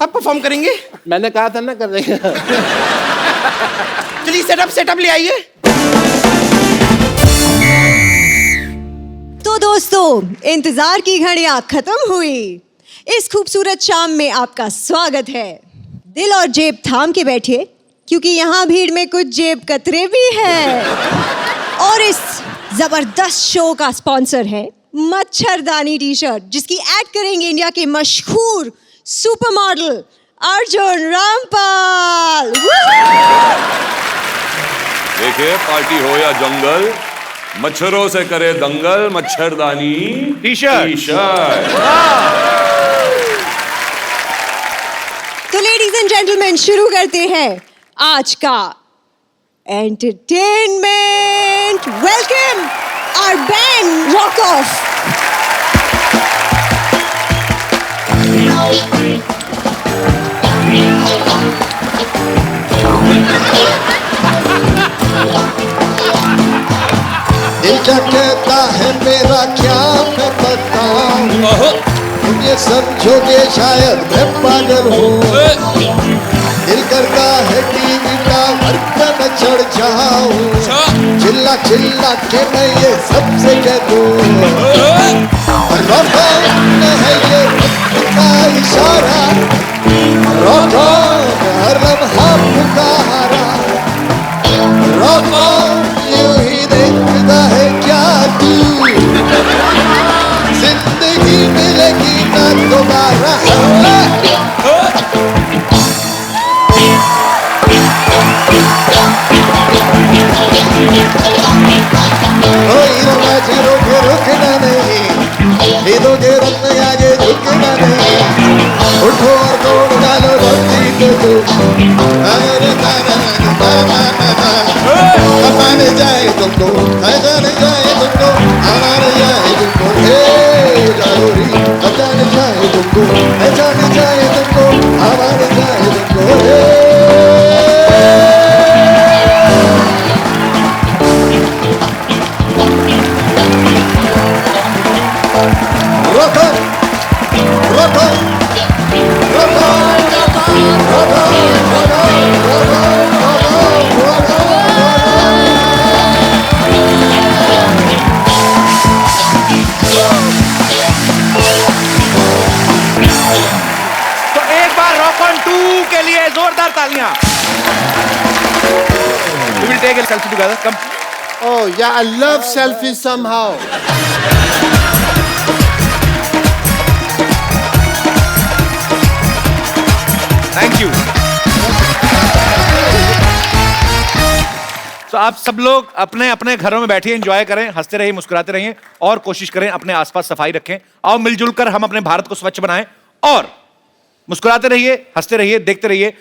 आप परफॉर्म करेंगे? मैंने कहा था ना कर रहे हैं। चलिए सेटअप ले आइए। तो दोस्तों, इंतजार की घड़ियां खत्म हुई। इस खूबसूरत शाम में आपका स्वागत है। दिल और जेब थाम के बैठिए, क्योंकि यहाँ भीड़ में कुछ जेब कतरे भी हैं। और इस जबरदस्त शो का स्पॉन्सर है मच्छरदानी टी शर्ट, जिसकी ऐड करेंगे इंडिया के मशहूर सुपर मॉडल अर्जुन रामपाल। देखिए, पार्टी हो या जंगल, मच्छरों से करे दंगल, मच्छरदानी टी शर्ट। तो लेडीज एंड जेंटलमैन, शुरू करते हैं आज का entertainment. Welcome our band rock off. दिल क्या कहता है मेरा क्या मैं बताऊं, तुम ये समझोगे शायद मैं पागल हूँ। दिल करता है टीवी टावर पे मैं चढ़ जाऊं, चिल्ला चिल्ला के मैं ये सबसे कह दूं, रॉकॉन है ये वक्त का इशारा, रॉकॉन हर लम्हा पुकारा, रॉकॉन यूं ही देखता है क्या तू, जिंदगी मिलेगी ना दोबारा। रुकना नहीं, नींदों के रंग आगे झुकना नहीं, उठो और दौड़ डालो धरती को, हमारे जाए तुमको, हजाने जाए तुमको, हमारे जाए तुमको, हे जरूरी हजाने जाए तुमको, हजाने जाए तुमको, हमारे जाए तुमको, हे जोरदार तालियां। We will take a selfie together. Come. Oh yeah, I love selfies somehow. Thank you. So आप सब लोग अपने अपने घरों में बैठिए, एंजॉय करें, हंसते रहिए, मुस्कुराते रहिए और कोशिश करें अपने आसपास सफाई रखें। आओ मिलजुल कर हम अपने भारत को स्वच्छ बनाएं और मुस्कुराते रहिए, हंसते रहिए, देखते रहिए।